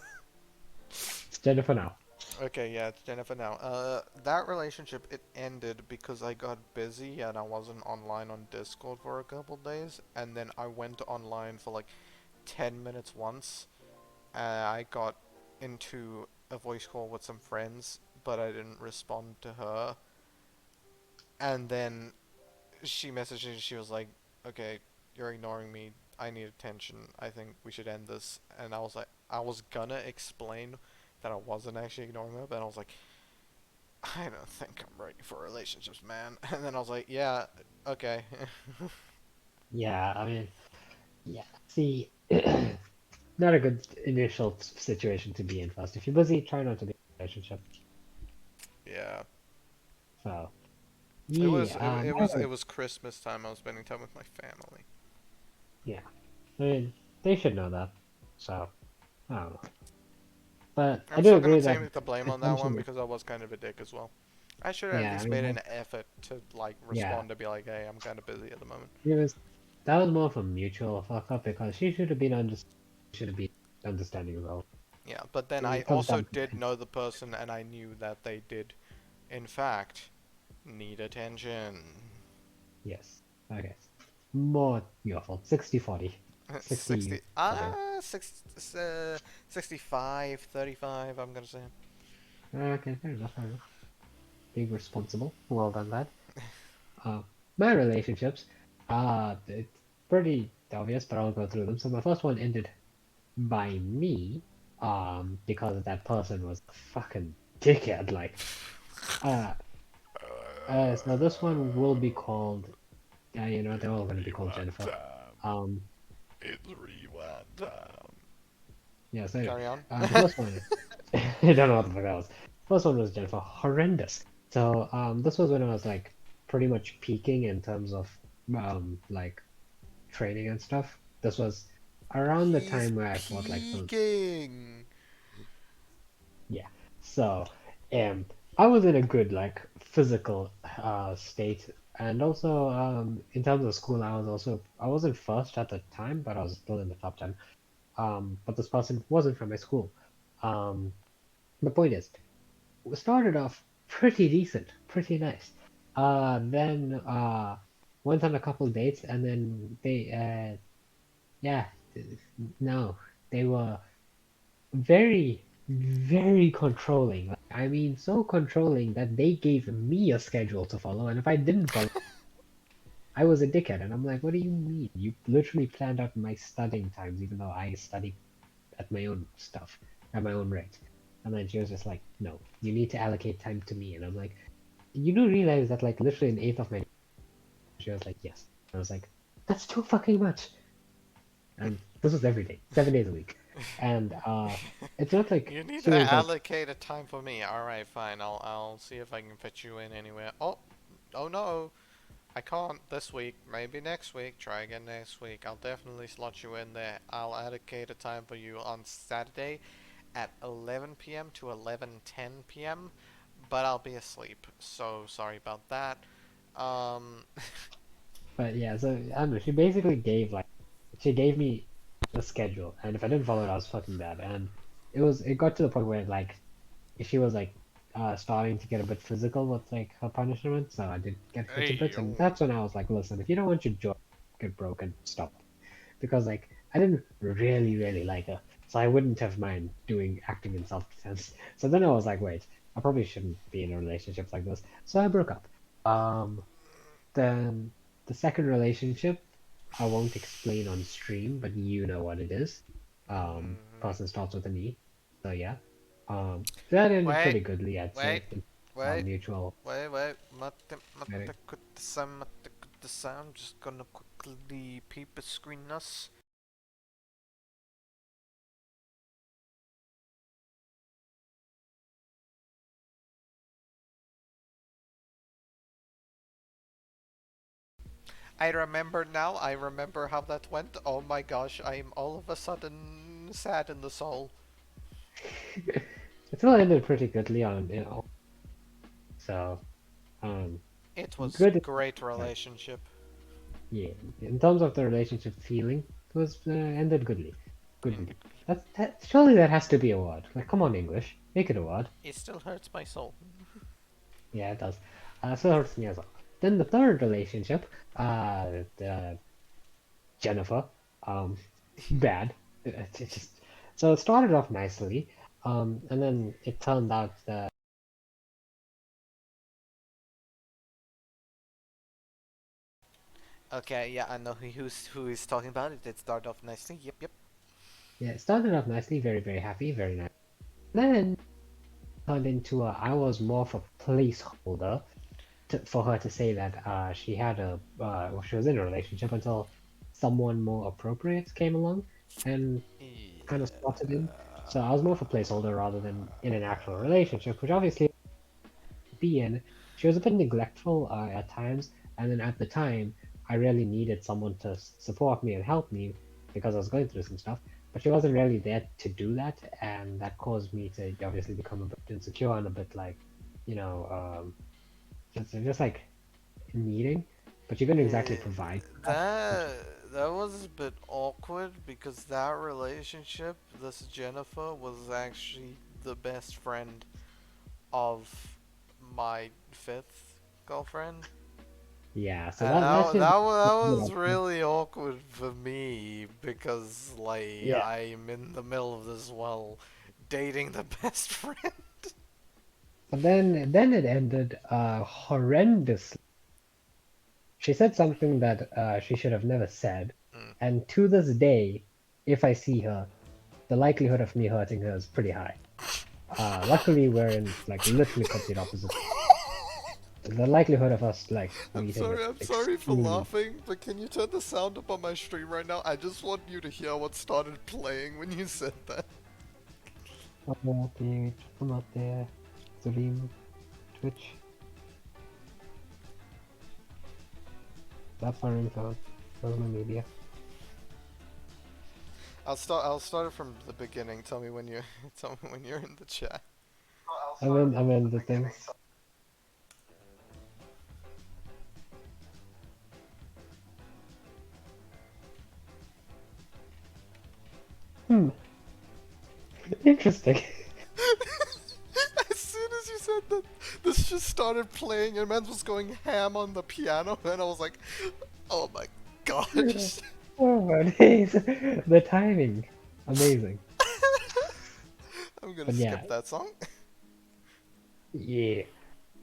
it's Jennifer now. Okay, yeah, it's Jennifer now. That relationship, it ended because I got busy and I wasn't online on Discord for a couple days, and then I went online for like 10 minutes once. I got into a voice call with some friends, but I didn't respond to her. And then she messaged me and she was like, okay, you're ignoring me. I need attention. I think we should end this. And I was like, I was gonna explain that I wasn't actually ignoring her, but I was like, I don't think I'm ready for relationships, man. And then I was like, yeah, okay. Yeah, I mean, yeah. See, not a good initial situation to be in first. If you're busy, try not to be in a relationship. Yeah. So, It was yeah, it, it was it was Christmas time. I was spending time with my family. yeah. I mean, they should know that. So, I don't know. But I I'm do still gonna agree that take the blame on that one essentially, because I was kind of a dick as well. I should have at yeah, I least mean, made like, an effort to like yeah, respond to be like, hey, I'm kind of busy at the moment. it was that was more of a mutual fuck up because she should have been should have been understanding as well. Yeah, but then I It comes also down to did that. know the person, and I knew that they did, in fact, need attention. Yes. Okay. More your fault. 60-40. 60 you. 60, Okay. 65, 35, I'm gonna say. Okay, fair enough, fair enough. Being responsible. Well done, lad. Uh, my relationships, it's pretty obvious, but I'll go through them. So my first one ended by me, because that person was a fucking dickhead. Like, uh, so this one will be called, you know, they're all going to be called Jennifer. Damn. Um, It's rewind time. Yeah, so anyway, Carry on. the first one, I don't know what the fuck that was. First one was Jennifer, horrendous. So this was when I was like pretty much peaking in terms of like training and stuff. This was around the He's time where I fought like the peeking. yeah. So um I was in a good like physical state, and also in terms of school I wasn't first at the time, but I was still in the top 10. But this person wasn't from my school. Um the point is, we started off pretty decent, pretty nice. Then went on a couple dates, and then yeah, no, they were very, very controlling. Like, I mean, so controlling that they gave me a schedule to follow, and if I didn't follow, I was a dickhead. And I'm like, what do you mean? You literally planned out my studying times, even though I study at my own stuff, at my own rate. And then she was just like, no, you need to allocate time to me. And I'm like, you do realize that like literally an eighth of my she was like, yes. I was like, that's too fucking much. And this was every day, 7 days a week. And it's not like You need she to was like, allocate a time for me. All right, fine. I'll see if I can fit you in anywhere. Oh no, I can't this week. Maybe next week. Try again next week. I'll definitely slot you in there. I'll allocate a time for you on Saturday at 11 p.m. to 11:10 p.m. But I'll be asleep. So sorry about that. Um, but yeah, so I don't know. She basically gave like, she gave me a schedule, and if I didn't follow it, I was fucking bad. And it got to the point where like, she was like, starting to get a bit physical with like her punishment, so I did get hit a hey bit, and yo. that's when I was like, listen, if you don't want your jaw to get broken, stop. Because like I didn't really, really like her, so I wouldn't have mind doing acting in self-defense. So then I was like, wait, I probably shouldn't be in a relationship like this. So I broke up. Then the second relationship, I won't explain on stream, but you know what it is. Mhm. Person starts with an E. So yeah. That ended Wait, pretty goodly, I'd wait, say. In our wait, mutual wait. Mate, marriage. mate, kut-san, mate, kut-san. I'm just gonna quickly peep a screen us. I remember now. I remember how that went. Oh my gosh, I'm all of a sudden sad in the soul. It still ended pretty goodly on, you know. So, um, It was good. great relationship. Yeah, in terms of the relationship feeling, it was ended goodly. And Goodly. That surely that has to be a word. Like, come on, English, make it a word. it still hurts my soul. Yeah, it does. So it hurts me as well. Then the third relationship, Jennifer, um, bad. It just so it started off nicely, and then it turned out that Okay, yeah, I know who is talking about it. It started off nicely. Yep, yep. yeah, it started off nicely, very very happy, very nice. Then turned into I was more of a placeholder for her to say that she had well, she was in a relationship until someone more appropriate came along and kind of slotted in. So I was more of a placeholder rather than in an actual relationship, which obviously be in. She was a bit neglectful at times, and then at the time, I really needed someone to support me and help me because I was going through some stuff. But she wasn't really there to do that, and that caused me to obviously become a bit insecure and a bit like, you know, just like needing, but you couldn't exactly Eh, provide that, which that was a bit awkward because that relationship, this Jennifer, was actually the best friend of my fifth girlfriend. yeah. So And that shit that made was up. really awkward for me because like Yeah, I'm in the middle of this while dating the best friend. but then it ended horrendously. She said something that she should have never said, Mm. and to this day, if I see her, the likelihood of me hurting her is pretty high. Luckily, we're in like literally complete opposite. The likelihood of us like I'm meeting is sorry, I'm sorry for extremely. laughing, but can you turn the sound up on my stream right now? I just want you to hear what started playing when you said that. Come out there, stream, Twitch. That's my ringtone. That's my media. I'll start it from the beginning. Tell me when you tell me when you're in the chat. I'm in the things. Hmm. Interesting. As soon as you said that, this just started playing and man was going ham on the piano, and I was like, oh my gosh. Oh my days. The timing. Amazing. I'm gonna But yeah, skip that song. yeah.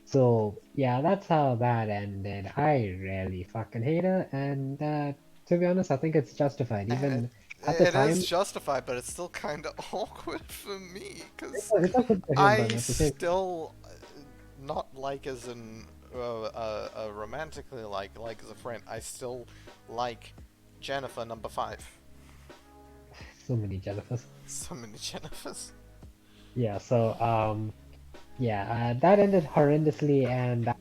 So yeah, that's how that ended. I really fucking hate it, and to be honest, I think it's justified. it, Even at the it is time, justified, but it's still kind of awkward for me because it's awkward for him, but I at the same, still not like as in romantically like as a friend. I still like Jennifer number 5. so many Jennifers. So many Jennifers. Yeah. So yeah, that ended horrendously, and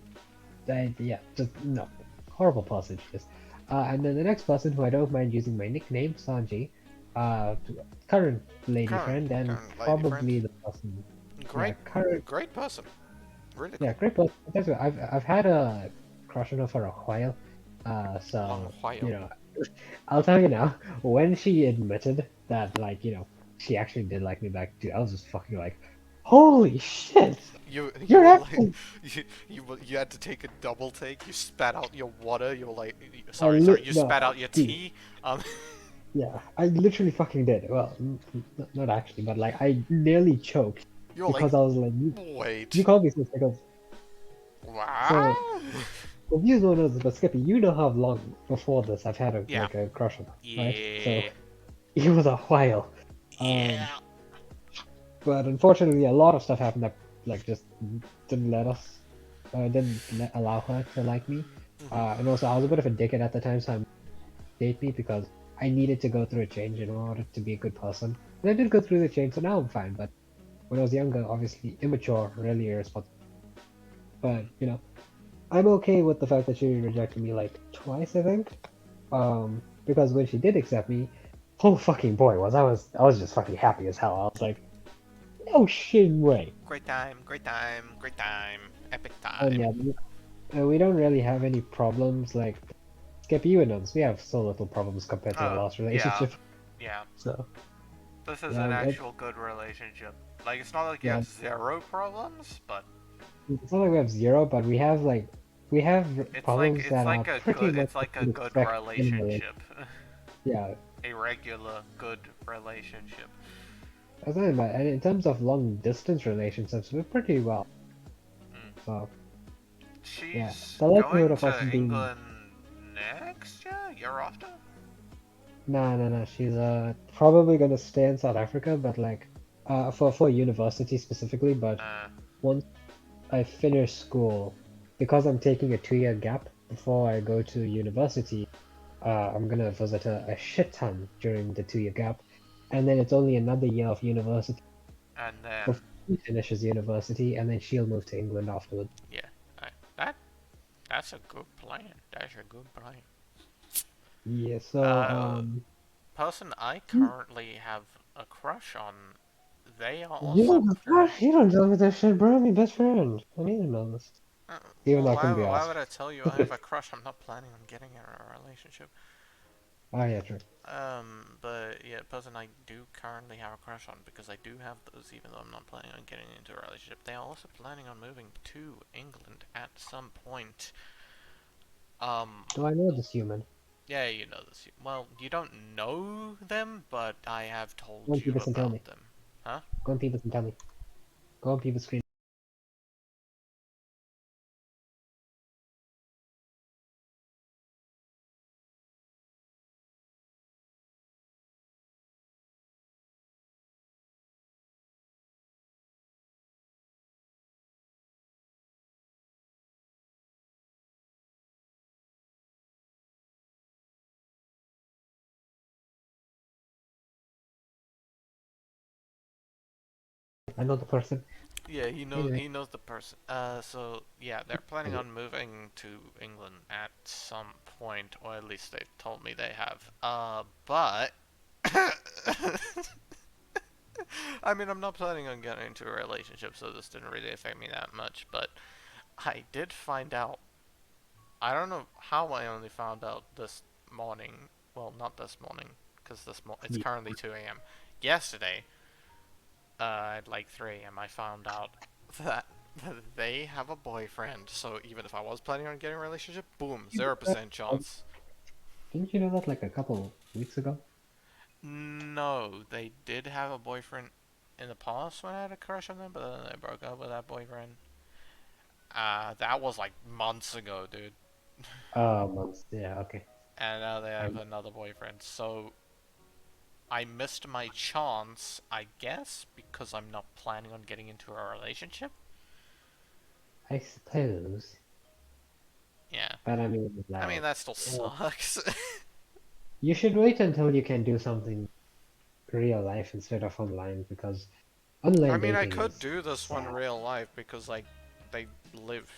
yeah, just no, horrible person she is. And then the next person who I don't mind using my nickname, Sanji, current lady friend, and Current lady friend. probably the person, yeah, Great, current, great person. Really yeah, cool. great person. I've had a crush on her for a while, One so you while. know, I'll tell you now, when she admitted that, like, she actually did like me back, dude, I was just fucking like, holy shit, You you're were like actually, you had to take a double take. You spat out your water. You were like, I sorry. lit, You no, spat out your dude. tea. Um, Yeah, I literally fucking did. Well, not actually, but like I nearly choked you were like, because I was like, you wait, called me so because so wow. if you don't know this, but Skippy, you know how long before this I've had a Yeah, like a crush on her, right? So Yeah. it was a while. Um, Yeah. but unfortunately, a lot of stuff happened that like just didn't let us, allow her to like me. And also I was a bit of a dickhead at the time, so I date me because I needed to go through a change in order to be a good person. And I did go through the change, so now I'm fine. But when I was younger, obviously immature, really irresponsible. But I'm okay with the fact that she rejected me like twice, I think. Because when she did accept me, oh fucking boy, I was just fucking happy as hell. I was like, no shit way. Great time, great time, great time, epic And time. yeah, we don't really have any problems. Like Skip, you and us, we have so little problems compared to our last Yeah. relationship. Yeah. So This is an yeah, actual good relationship. Like, it's not like you yeah. have zero problems, but It's not like we have zero, but we have problems that are pretty much it's what like a you'd good expect in a relationship. relationship. Yeah, A regular good relationship. that's not bad. And in terms of long distance relationships, we're pretty well. Mm. So yeah, She's the likelihood going of us to being England next year? Year after? no. She's probably gonna stay in South Africa, but like for university specifically. But Uh, once I finish school, because I'm taking a 2-year gap before I go to university. I'm gonna visit her a shit ton during the 2-year gap, and then it's only another year of university and then, before she finishes university, and then she'll move to England afterwards. yeah. That that's a good plan. That's a good plan. Yeah, so Uh, person I you currently have a crush on, they are you also don't planning. you don't tell me this shit, bro. I'm your best friend. I need to know this, even Well, though I couldn't be why asked. would I tell you I have a crush? I'm not planning on getting in a relationship. Oh yeah, true. But yeah, person I do currently have a crush on because I do have those, even though I'm not planning on getting into a relationship. They are also planning on moving to England at some point. Um, Do I know this human? yeah, you know this. Well, you don't know them, but I have Go told on, you Peebis, and tell me. about them. Huh? Go on, Peebis, and tell me. Go on, Peebis, screen. I know the person. Yeah, Anyway, he knows the person. So yeah, they're planning on moving to England at some point, or at least they told me they have. But I mean, I'm not planning on getting into a relationship, so this didn't really affect me that much. But I did find out. I don't know how I only found out this morning. Well, not this morning, because it's yeah, currently 2 a.m. Yesterday, at like 3 a.m., I found out that they have a boyfriend. So even if I was planning on getting a relationship, boom, you know that, 0% chance. didn't you know that like a couple weeks ago? No, they did have a boyfriend in the past when I had a crush on them, but then they broke up with that boyfriend. That was like months ago, dude. Months. Yeah, okay. And now they I have another boyfriend. So I missed my chance, I guess, because I'm not planning on getting into a relationship. I suppose, Yeah. but I mean, I mean, like, that still you know, sucks. you should wait until you can do something real life instead of online because I online mean, I dating could is do this one sad. real life because, like, they live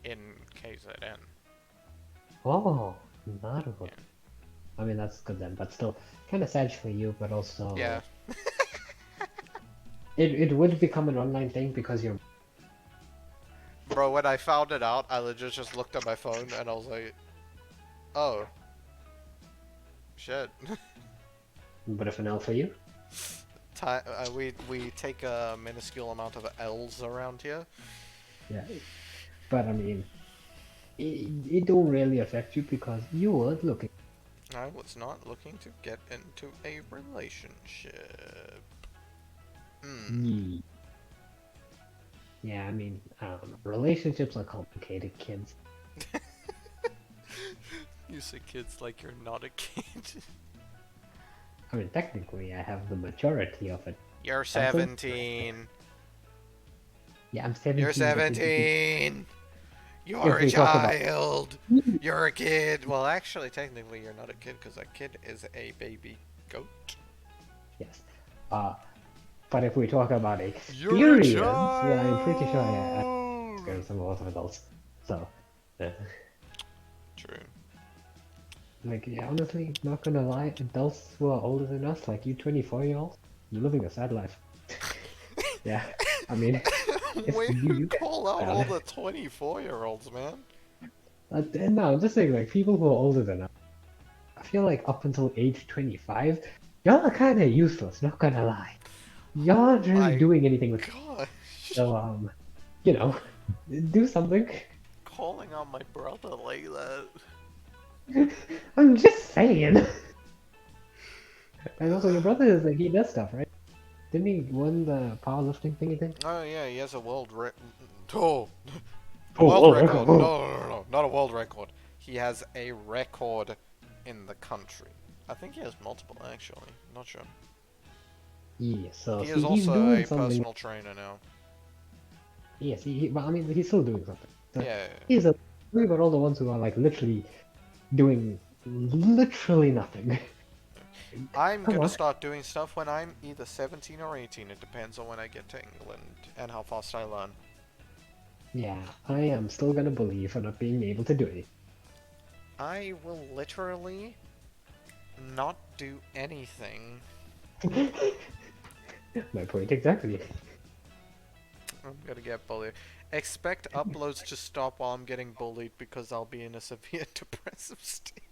in KZN. Oh, not good. Yeah. I mean, that's good then, but still kind of sad for you, but Yeah. also it would become an online thing because you're. Bro, when I found it out, I legit just looked at my phone and I was like, oh, shit. But if an L for you, We take a minuscule amount of L's around here. yeah. But I mean, it don't really affect you because you weren't looking. I was not looking to get into a relationship. Hmm. Ye- Yeah, I mean, relationships are complicated, kids. You say kids like you're not a kid. I mean, technically, I have the maturity of it. You're Adult. 17. Yeah, I'm You're 17, but 17. You're if a we talk about child. You're a kid. Well, actually, technically, you're not a kid because a kid is a baby goat. yes, uh, but if we talk about You're a experience, then I'm pretty sure I child. experience a lot of adults. So, uh, True. like, yeah, honestly, not gonna lie, adults who are older than us, like you 24-year-old, you're living a sad life. Yeah, I mean, if Way to you get call out all sad. the 24-year-olds, man. No, I'm just saying, like, people who are older than us, I feel like up until age 25, y'all are kind of useless, not gonna lie. Y'all Oh aren't really my doing anything with, gosh. so, you know, do something. Calling on my brother like that. I'm just saying. And also, your brother is like, he does stuff, right? Didn't he win the powerlifting thingy thing? Oh yeah, he has a Oh, a world Oh, record. oh, oh. No, not a world record. He has a record in the country. I think he has multiple actually. Not sure. Yeah, so He is see, he's also doing a something. personal trainer now. Yes, well, I mean, he's still doing something. So Yeah. he's a. We got all the ones who are like literally doing literally nothing. I'm Come gonna on. start doing stuff when I'm either 17 or 18. It depends on when I get to England and how fast I learn. Yeah, I am still gonna bully you for not being able to do it. I will literally not do anything. My point exactly. I'm gonna get bullied. Expect uploads to stop while I'm getting bullied because I'll be in a severe depressive state.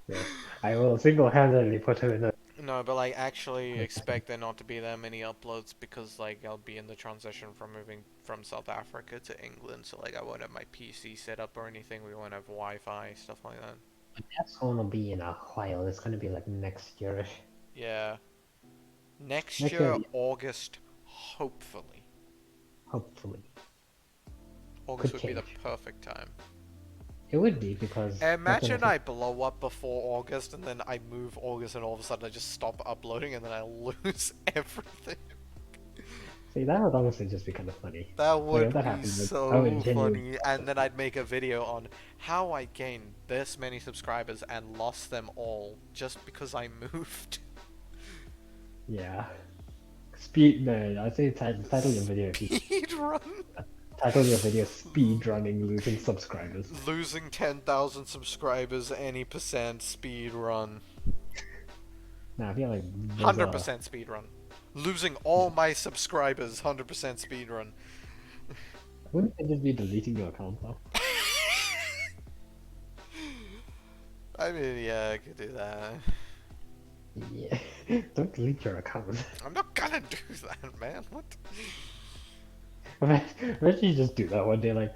Yes, I will single-handedly put him in a. No, but like actually expect there not to be that many uploads because like I'll be in the transition from moving from South Africa to England, so like I won't have my PC set up or anything. We won't have Wi-Fi, stuff like that. That's gonna be in a while. It's gonna be like next yearish. Yeah. Next Next year, year, yeah, August, hopefully. hopefully. August Could would be the change. perfect time. It would be because that's when I Imagine think. I blow up before August and then I move August and all of a sudden I just stop uploading and then I lose everything. See, that would honestly just be kind of funny. That Like if would that be happened, I would so genuinely. funny. And then I'd make a video on how I gained this many subscribers and lost them all just because I moved. Yeah. Speed. No, I'd say title your video if you Speed run. title your video "Speed Running Losing Subscribers." Losing 10,000 subscribers any percent speed run. Now I feel like there's a 100% speed run. Losing all my subscribers 100% speed run. wouldn't it just be deleting your account though? I mean, yeah, I could do that. Yeah, don't delete your account. I'm not gonna do that, man. What? Imagine you just do that one day, like,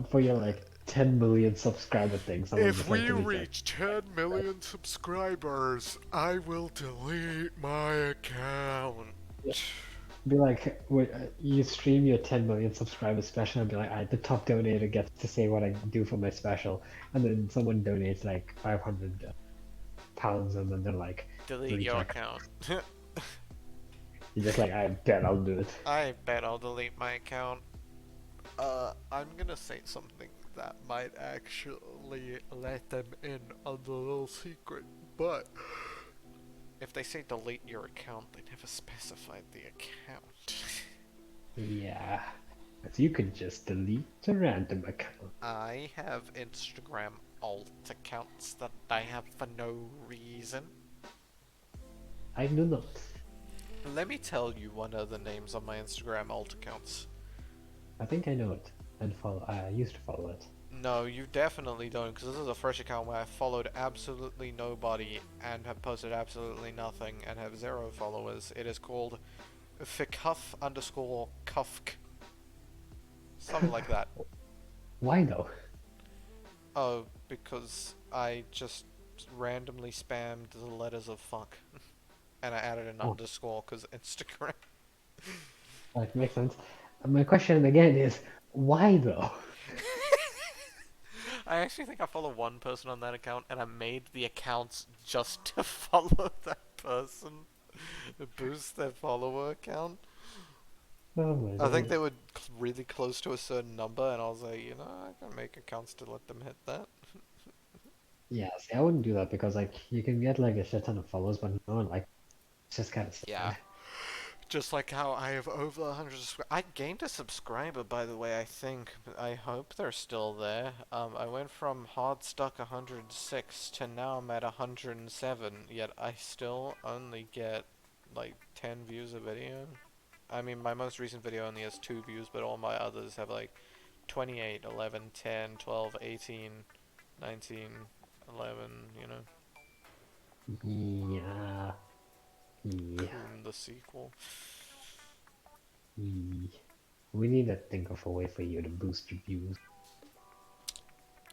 for your like 10 million subscriber thing. Someone If just like we delete your reach 10 million subscribers, I will delete my account. Yeah. Be like, wait, you stream your 10 million subscribers special and be like, the top donator gets to say what I do for my special, and then someone donates like 500 pounds, and then they're like, Delete your account. You're just like, I bet I'll do it. I bet I'll delete my account. I'm gonna say something that might actually let them in on the little secret, but if they say delete your account, they never specified the account. Yeah, but you could just delete a random account. I have Instagram alt accounts that I have for no reason. I do not. Let me tell you one of the names on my Instagram alt accounts. I think I know it and follow. I used to follow it. No, you definitely don't, because this is a fresh account where I followed absolutely nobody and have posted absolutely nothing and have 0 followers. It is called @cuff_kufk. Something like that. Why though? Oh, because I just randomly spammed the letters of fuck. And I added an Oh. underscore because Instagram. That makes sense. My question again is, why though? I actually think I follow one person on that account, and I made the accounts just to follow that person. To boost their follower count. Oh my I think God. they were really close to a certain number, and I was like, I can make accounts to let them hit that. Yeah, see, I wouldn't do that because like you can get like a shit ton of followers, but no one like it's just kind of sad. Yeah. Just like how I have over 100 subscribers. I gained a subscriber, by the way, I think. I hope they're still there. I went from hard stuck 106 to now I'm at 107, yet I still only get like 10 views a video. I mean, my most recent video only has 2 views, but all my others have like 28, 11, 10, 12, 18, 19, 11, you know. Yeah. Yeah. Coon the sequel. Yeah. We need to think of a way for you to boost your views.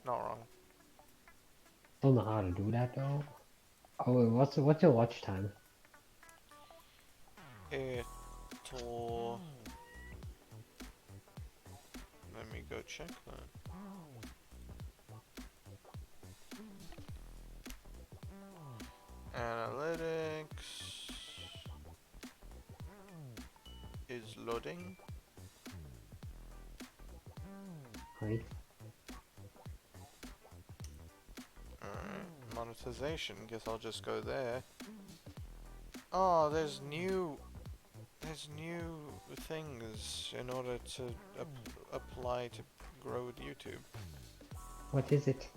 Not wrong. Don't know how to do that though. Oh, wait, what's your watch time? Let me go check that. Analytics is loading. Right? Alright, monetization. Guess I'll just go there. Oh, there's new things in order to apply to grow with YouTube. What is it?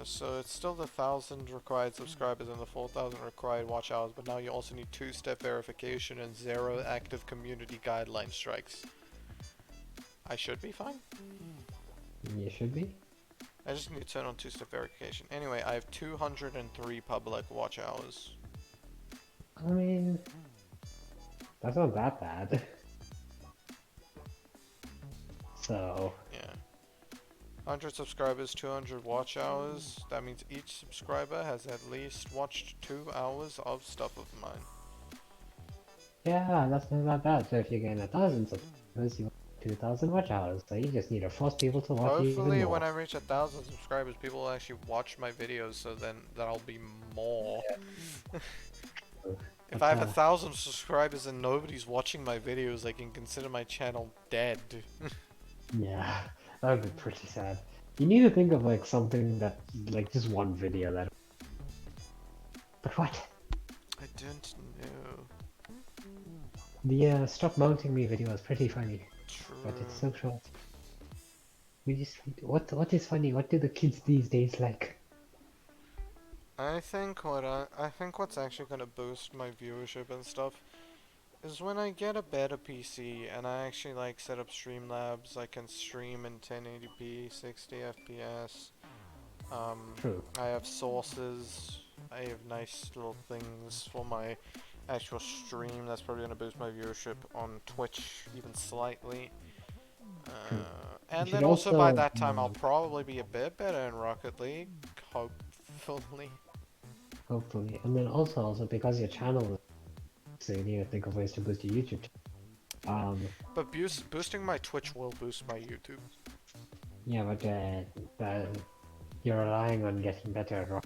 So it's still the 1,000 required subscribers and the 4,000 required watch hours, but now you also need 2-step verification and 0 active community guideline strikes. I should be fine. You should be. I just need to turn on 2-step verification. Anyway, I have 203 public watch hours. I mean, that's not that bad. So, Yeah. 100 subscribers, 200 watch hours. That means each subscriber has at least watched 2 hours of stuff of mine. yeah, that's not that bad. So if you gain 1,000 subscribers, you have 2,000 watch hours. So you just need to force people to watch even Hopefully more. when I reach 1,000 subscribers, people will actually watch my videos, so then that'll be more. If I have 1,000 subscribers and nobody's watching my videos, I can consider my channel dead. Yeah, that would be pretty sad. You need to think of like something that, like just one video that. But what? I don't know. The stop mounting me video was pretty funny, but it's True. so short. We just what is funny? What do the kids these days like? I think what's actually gonna boost my viewership and stuff is when I get a better PC and I actually like set up Streamlabs. I can stream in 1080p, 60 FPS. True. I have sources. I have nice little things for my actual stream. That's probably gonna boost my viewership on Twitch even slightly. True. You And should then also by also that time I'll probably be a bit better in Rocket League, hopefully. hopefully, and then also because your channel is so you need to think of ways to boost your YouTube. But boosting my Twitch will boost my YouTube. Yeah, but you're relying on getting better at rock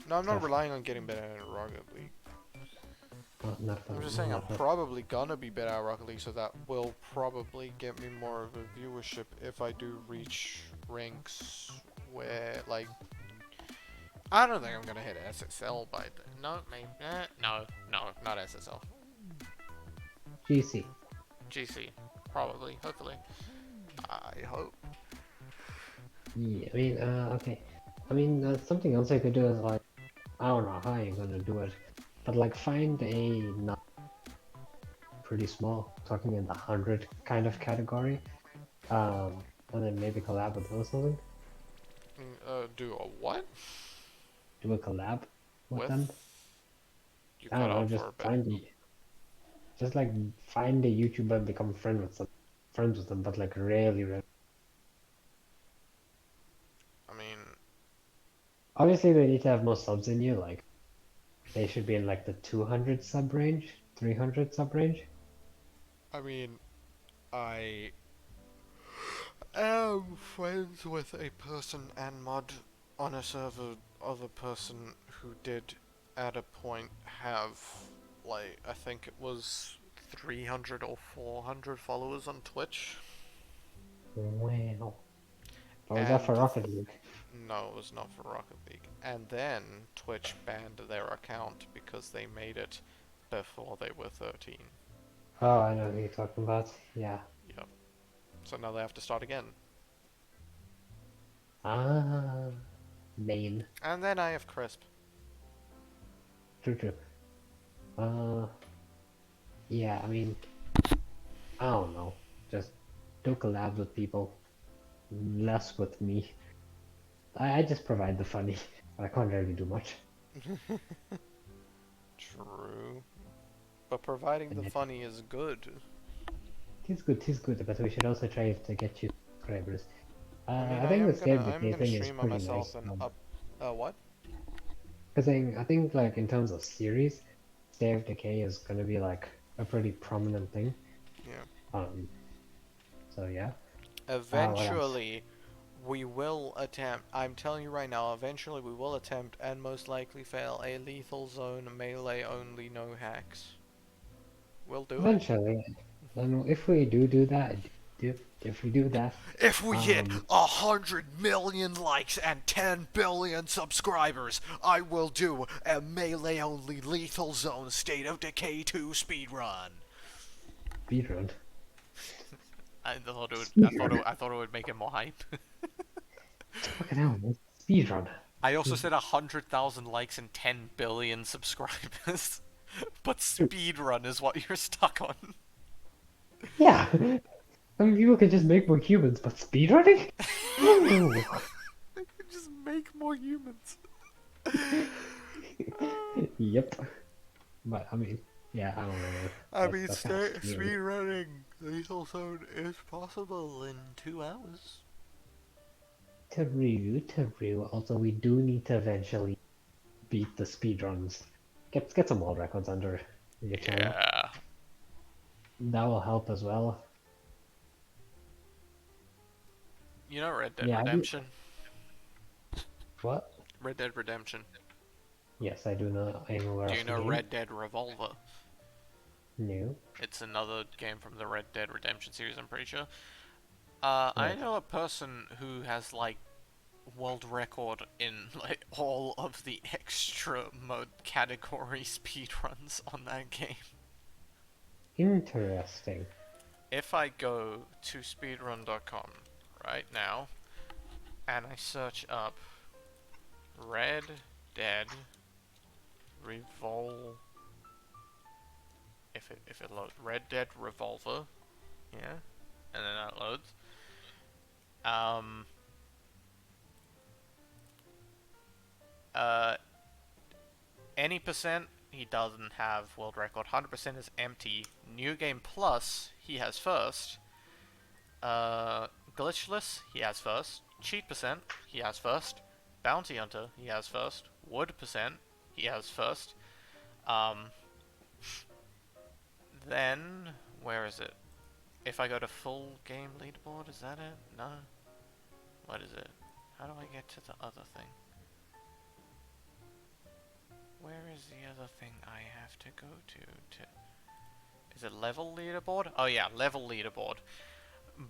No, I'm not stuff. relying on getting better at Rocket League. Not for I'm just saying I'm not for probably gonna be better at Rocket League, so that will probably get me more of a viewership if I do reach ranks where, like, I don't think I'm gonna hit SSL by then. No, maybe. No, not SSL. GC. GC, probably, hopefully. I hope. Yeah, I mean, okay. I mean, something else I could do is like, I don't know how you're gonna do it, but like find a not pretty small, talking in the 100 kind of category, and then maybe collab with them or something. Do a what? Do a collab with With? them. You I cut don't know, out just for a bit. just like find a YouTuber and become friends with them, but like really, really. I mean, Obviously, they need to have more subs than you. Like they should be in like the 200 sub range, 300 sub range. I mean, I am friends with a person and mod on a server of a person who did at a point have, like, I think it was 300 or 400 followers on Twitch. Wow. Or was that And for Rocket League? no, it was not for Rocket League. And then Twitch banned their account because they made it before they were 13. Oh, I know who you're talking about. Yeah. Yep. So now they have to start again. Ah, main. And then I have Crisp. True, true. Uh, yeah, I mean, I don't know. Just do collabs with people, less with me. I just provide the funny. I can't really do much. True. But providing And the funny is good. Tis good, but we should also try to get you subscribers. I mean, I think the state of I'm decay gonna thing is stream on pretty myself nice. and up. What? Because I think like in terms of series, state of decay is gonna be like a pretty prominent thing. Yeah. Um, so yeah. What else? Eventually, we will attempt. I'm telling you right now. Eventually, we will attempt and most likely fail a lethal zone melee only, no hacks. We'll do it. Eventually, and if we do that, if we do that, If we hit um, 100 million likes and 10 billion subscribers, I will do a melee only lethal zone State of Decay 2 speedrun. speedrun. Speedrun. I thought it would make it more hype. Fucking hell, man. Speedrun. I also said 100,000 likes and 10 billion subscribers. But speedrun is what you're stuck on. Yeah. I mean, people could just make more humans, but speedrunning? Just make more humans. Yep. But I mean, yeah, I don't know. I mean, That's kind of weird. speedrunning lethal zone is possible in 2 hours. True. Also, we do need to eventually beat the speedruns. Get some world records under your channel. Yeah. That will help as well. You know Red Dead Yeah. Redemption? What? Red Dead Redemption. Yes, I do know. I know where Do else you the know game. Red Dead Revolver? No. It's another game from the Red Dead Redemption series, I'm pretty sure. I Right. know a person who has, like, world record in, like, all of the extra mode category speedruns on that game. Interesting. If I go to speedrun.com right now and I search up Red Dead Revol if it loads Red Dead Revolver, yeah, and then that loads. Um uh any percent he doesn't have world record. 100% is empty. New game plus he has first. Glitchless he has first. Cheat percent he has first. Bounty Hunter he has first. Wood percent he has first. Um, then where is it? If I go to full game leaderboard, is that it? No. What is it? How do I get to the other thing? Where is the other thing I have to go to? Is it level leaderboard? Oh yeah, level leaderboard.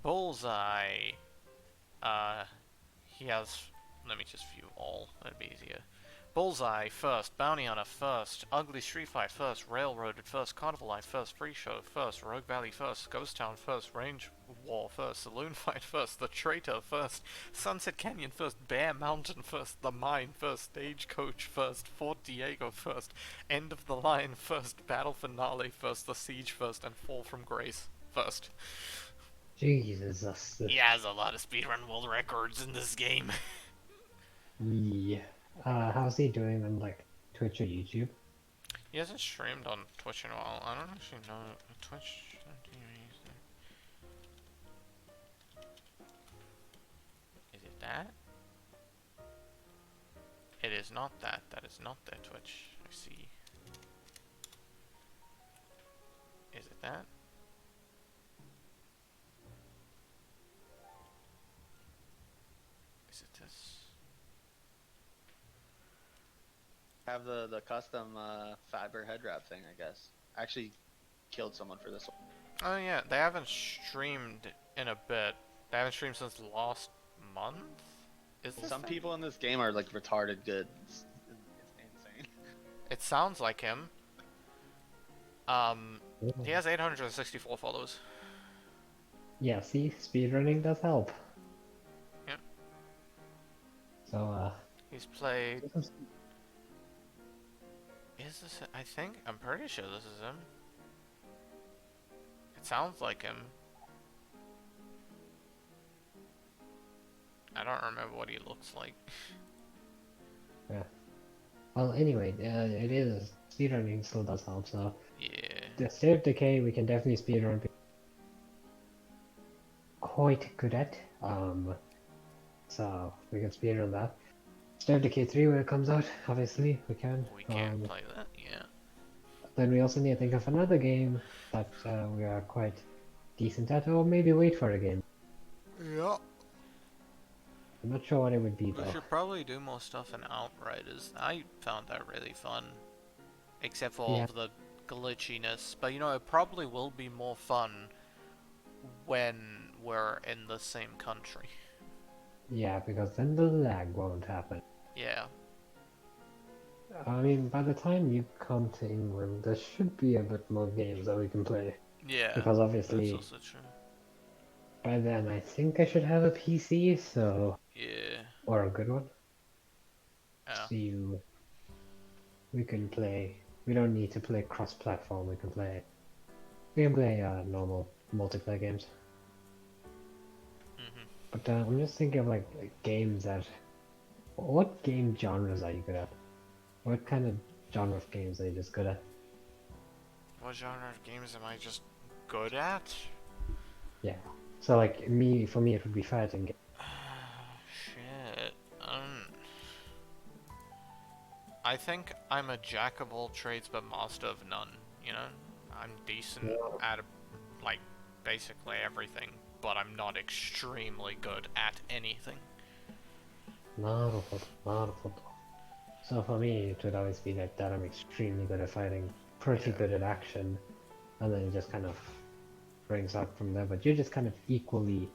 Bullseye. He has. Let me just view all. That'd be easier. Bullseye first, Bounty Hunter first, Ugly Street Fight first, Railroaded first, Carnival Life first, Free Show first, Rogue Valley first, Ghost Town first, Range War first, Saloon Fight first, The Traitor first, Sunset Canyon first, Bear Mountain first, The Mine first, Stagecoach first, Fort Diego first, End of the Line first, Battle Finale first, The Siege first, and Fall from Grace first. Jesus, that's the... He has a lot of speedrun world records in this game. Yeah. How's he doing on like Twitch or YouTube? He hasn't streamed on Twitch in a while. I don't actually know Twitch. Is it that? It is not that. That is not their Twitch. I see. Is it that? Is it this? Have the custom fiber head wrap thing, I guess. Actually killed someone for this one. Oh yeah, they haven't streamed in a bit. They haven't streamed since last month? Is this Some thing? people in this game are like retarded good. It's insane. It sounds like him. He has 864 followers. Yeah, see, speedrunning does help. Yep. So, He's played... this is- Is this... I think... I'm pretty sure this is him. It sounds like him. I don't remember what he looks like. yeah. Well, anyway, it is speedrunning still does help. So Yeah. the State of Decay we can definitely speedrun quite good at. So we can speedrun that. State of Decay 3 when it comes out, obviously we can. We can play that, yeah. Then we also need to think of another game that we are quite decent at, or maybe wait for a game. Yeah. I'm not sure what it would be We though. should probably do more stuff in Outriders. I found that really fun. Except for all Yeah. of the glitchiness. But you know, it probably will be more fun when we're in the same country. Yeah, because then the lag won't happen. Yeah. I mean, by the time you come to England, there should be a bit more games that we can play. Yeah. Because obviously, That's also true. by then I think I should have a PC, so... Yeah. Or a good one. Yeah. So we can play... We don't need to play cross-platform, we can play... normal multiplayer games. Mhm. But I'm just thinking of like games that... What game genres are you good at? What kind of genre of games are you just good at? What genre of games am I just good at? Yeah. So like for me it would be fighting games. Shit. I think I'm a jack of all trades but master of none, you know? I'm decent at, like, basically everything, but I'm not extremely good at anything. Naruhodo. So for me it would always be like that I'm extremely good at fighting, pretty Yeah. good at action, and then it just kind of brings up from there, but you're just kind of equally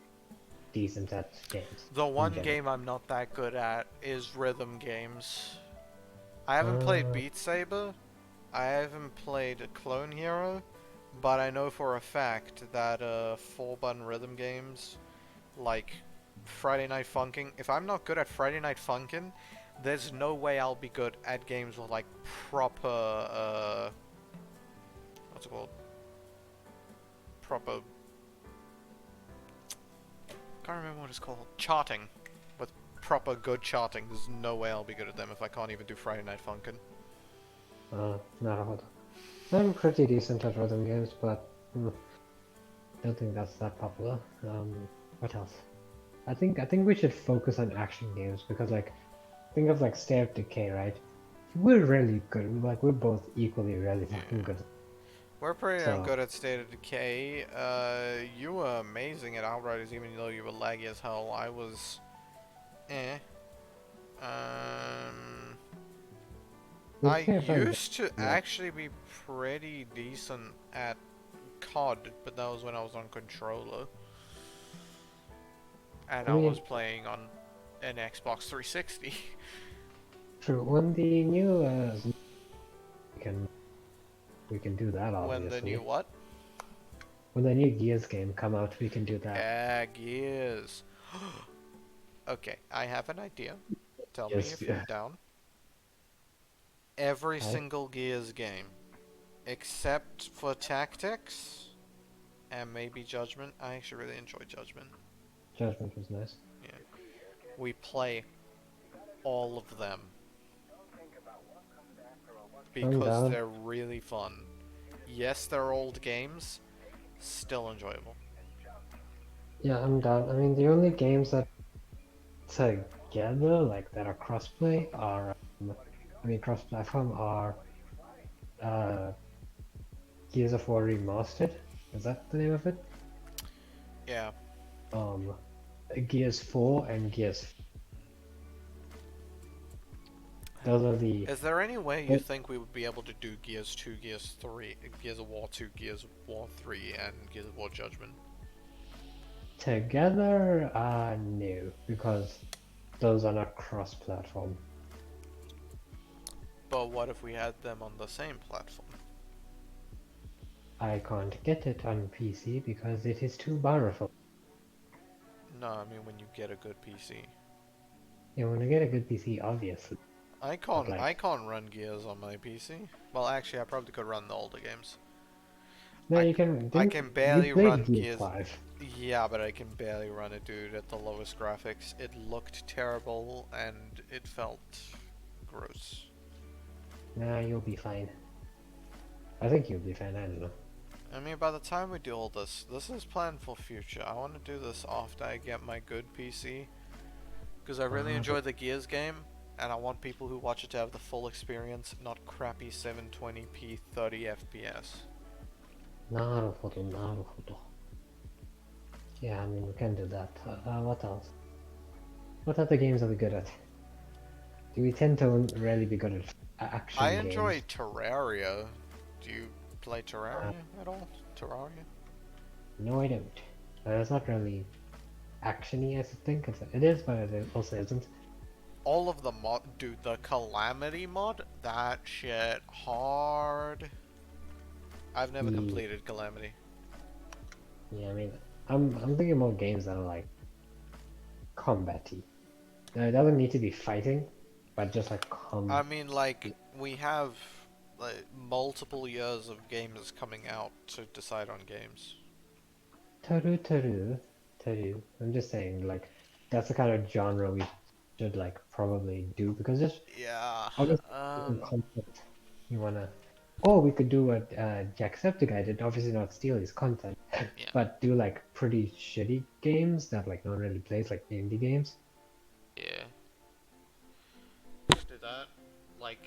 decent at games. The one general. game I'm not that good at is rhythm games. I haven't played Beat Saber, I haven't played Clone Hero, but I know for a fact that 4-button rhythm games like Friday Night Funkin', if I'm not good at Friday Night Funkin', there's no way I'll be good at games with like proper what's it called? Proper, can't remember what it's called. Charting. With proper good charting, there's no way I'll be good at them if I can't even do Friday Night Funkin'. なるほど. I'm pretty decent at rhythm games, but don't think that's that popular. What else? I think we should focus on action games because like think of like State of Decay, right? We're really good. Like we're both equally really fucking Yeah. good. We're pretty damn So good at State of Decay. You were amazing at Outriders even though you were laggy as hell. I was eh. Um I used to actually be pretty decent at COD, but that was when I was on controller. And I was playing on an Xbox 360. True. When the new we can do that obviously. When the new what? When the new Gears game come out, we can do that. Yeah, Gears. Okay, I have an idea. Tell me if you're down. Every single Gears game, except for Tactics and maybe Judgment. I actually really enjoy Judgment. Judgment was nice. Yeah. We play all of them because they're really fun. Yes, they're old games, still enjoyable. Yeah, I'm down. I mean, the only games that together, like that are crossplay, are cross-platform are Gears of War Remastered. Is that the name of it? Yeah. Gears 4 and Gears. Those are the. Is there any way you think we would be able to do Gears 2, Gears 3, Gears of War 2, Gears of War 3, and Gears of War Judgment? Together, no, because those are not cross-platform. But what if we had them on the same platform? I can't get it on PC because it is too powerful. No, I mean when you get a good PC. Yeah, when I get a good PC, obviously. I can't run Gears on my PC. Well, actually, I probably could run the older games. No, you can. I can barely run Gears. 5. Yeah, but I can barely run it, dude, at the lowest graphics. It looked terrible and it felt gross. Nah, you'll be fine. I think you'll be fine, I don't know. I mean, by the time we do all this is planned for future. I want to do this after I get my good PC. Because I really enjoy the Gears game, and I want people who watch it to have the full experience, not crappy 720p 30 FPS. なるほど、なるほど. Yeah, I mean, we can do that. What else? What other games are we good at? Do we tend to really be good at action games? I enjoy Terraria. Do you play Terraria at all? Terraria? No, I don't. It's not really action-y, I think. It is, but it also isn't. All of the mod, dude, the Calamity mod, that shit hard. I've never completed Calamity. Yeah, I mean, I'm thinking more games that are like combat-y. It doesn't need to be fighting, but just like combat. I mean, like, we have like multiple years of games coming out to decide on games. Taru. I'm just saying, like, that's the kind of genre we should like probably do because just obviously content you wanna. Or we could do what Jacksepticeye did. Obviously not steal his content, but do like pretty shitty games that like no one really plays, like indie games. Yeah. Do that. Like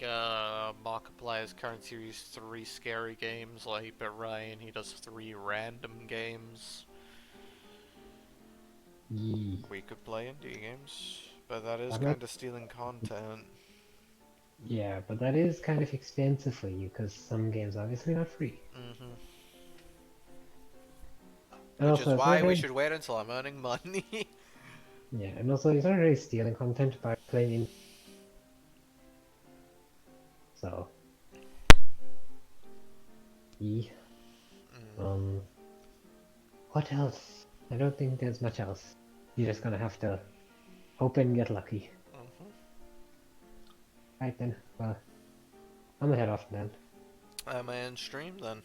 Markiplier's current series 3 scary games, like but Ryan he does 3 random games. We could play indie games, but that is kind of stealing content. Yeah, but that is kind of expensive for you because some games are obviously not free. Which is why we should wait until I'm earning money. Yeah, and also it's not really stealing content by playing in. So. What else? I don't think there's much else. You're just gonna have to hope and get lucky. Mhm. Right then, well, I'm gonna head off then. Am I in stream then?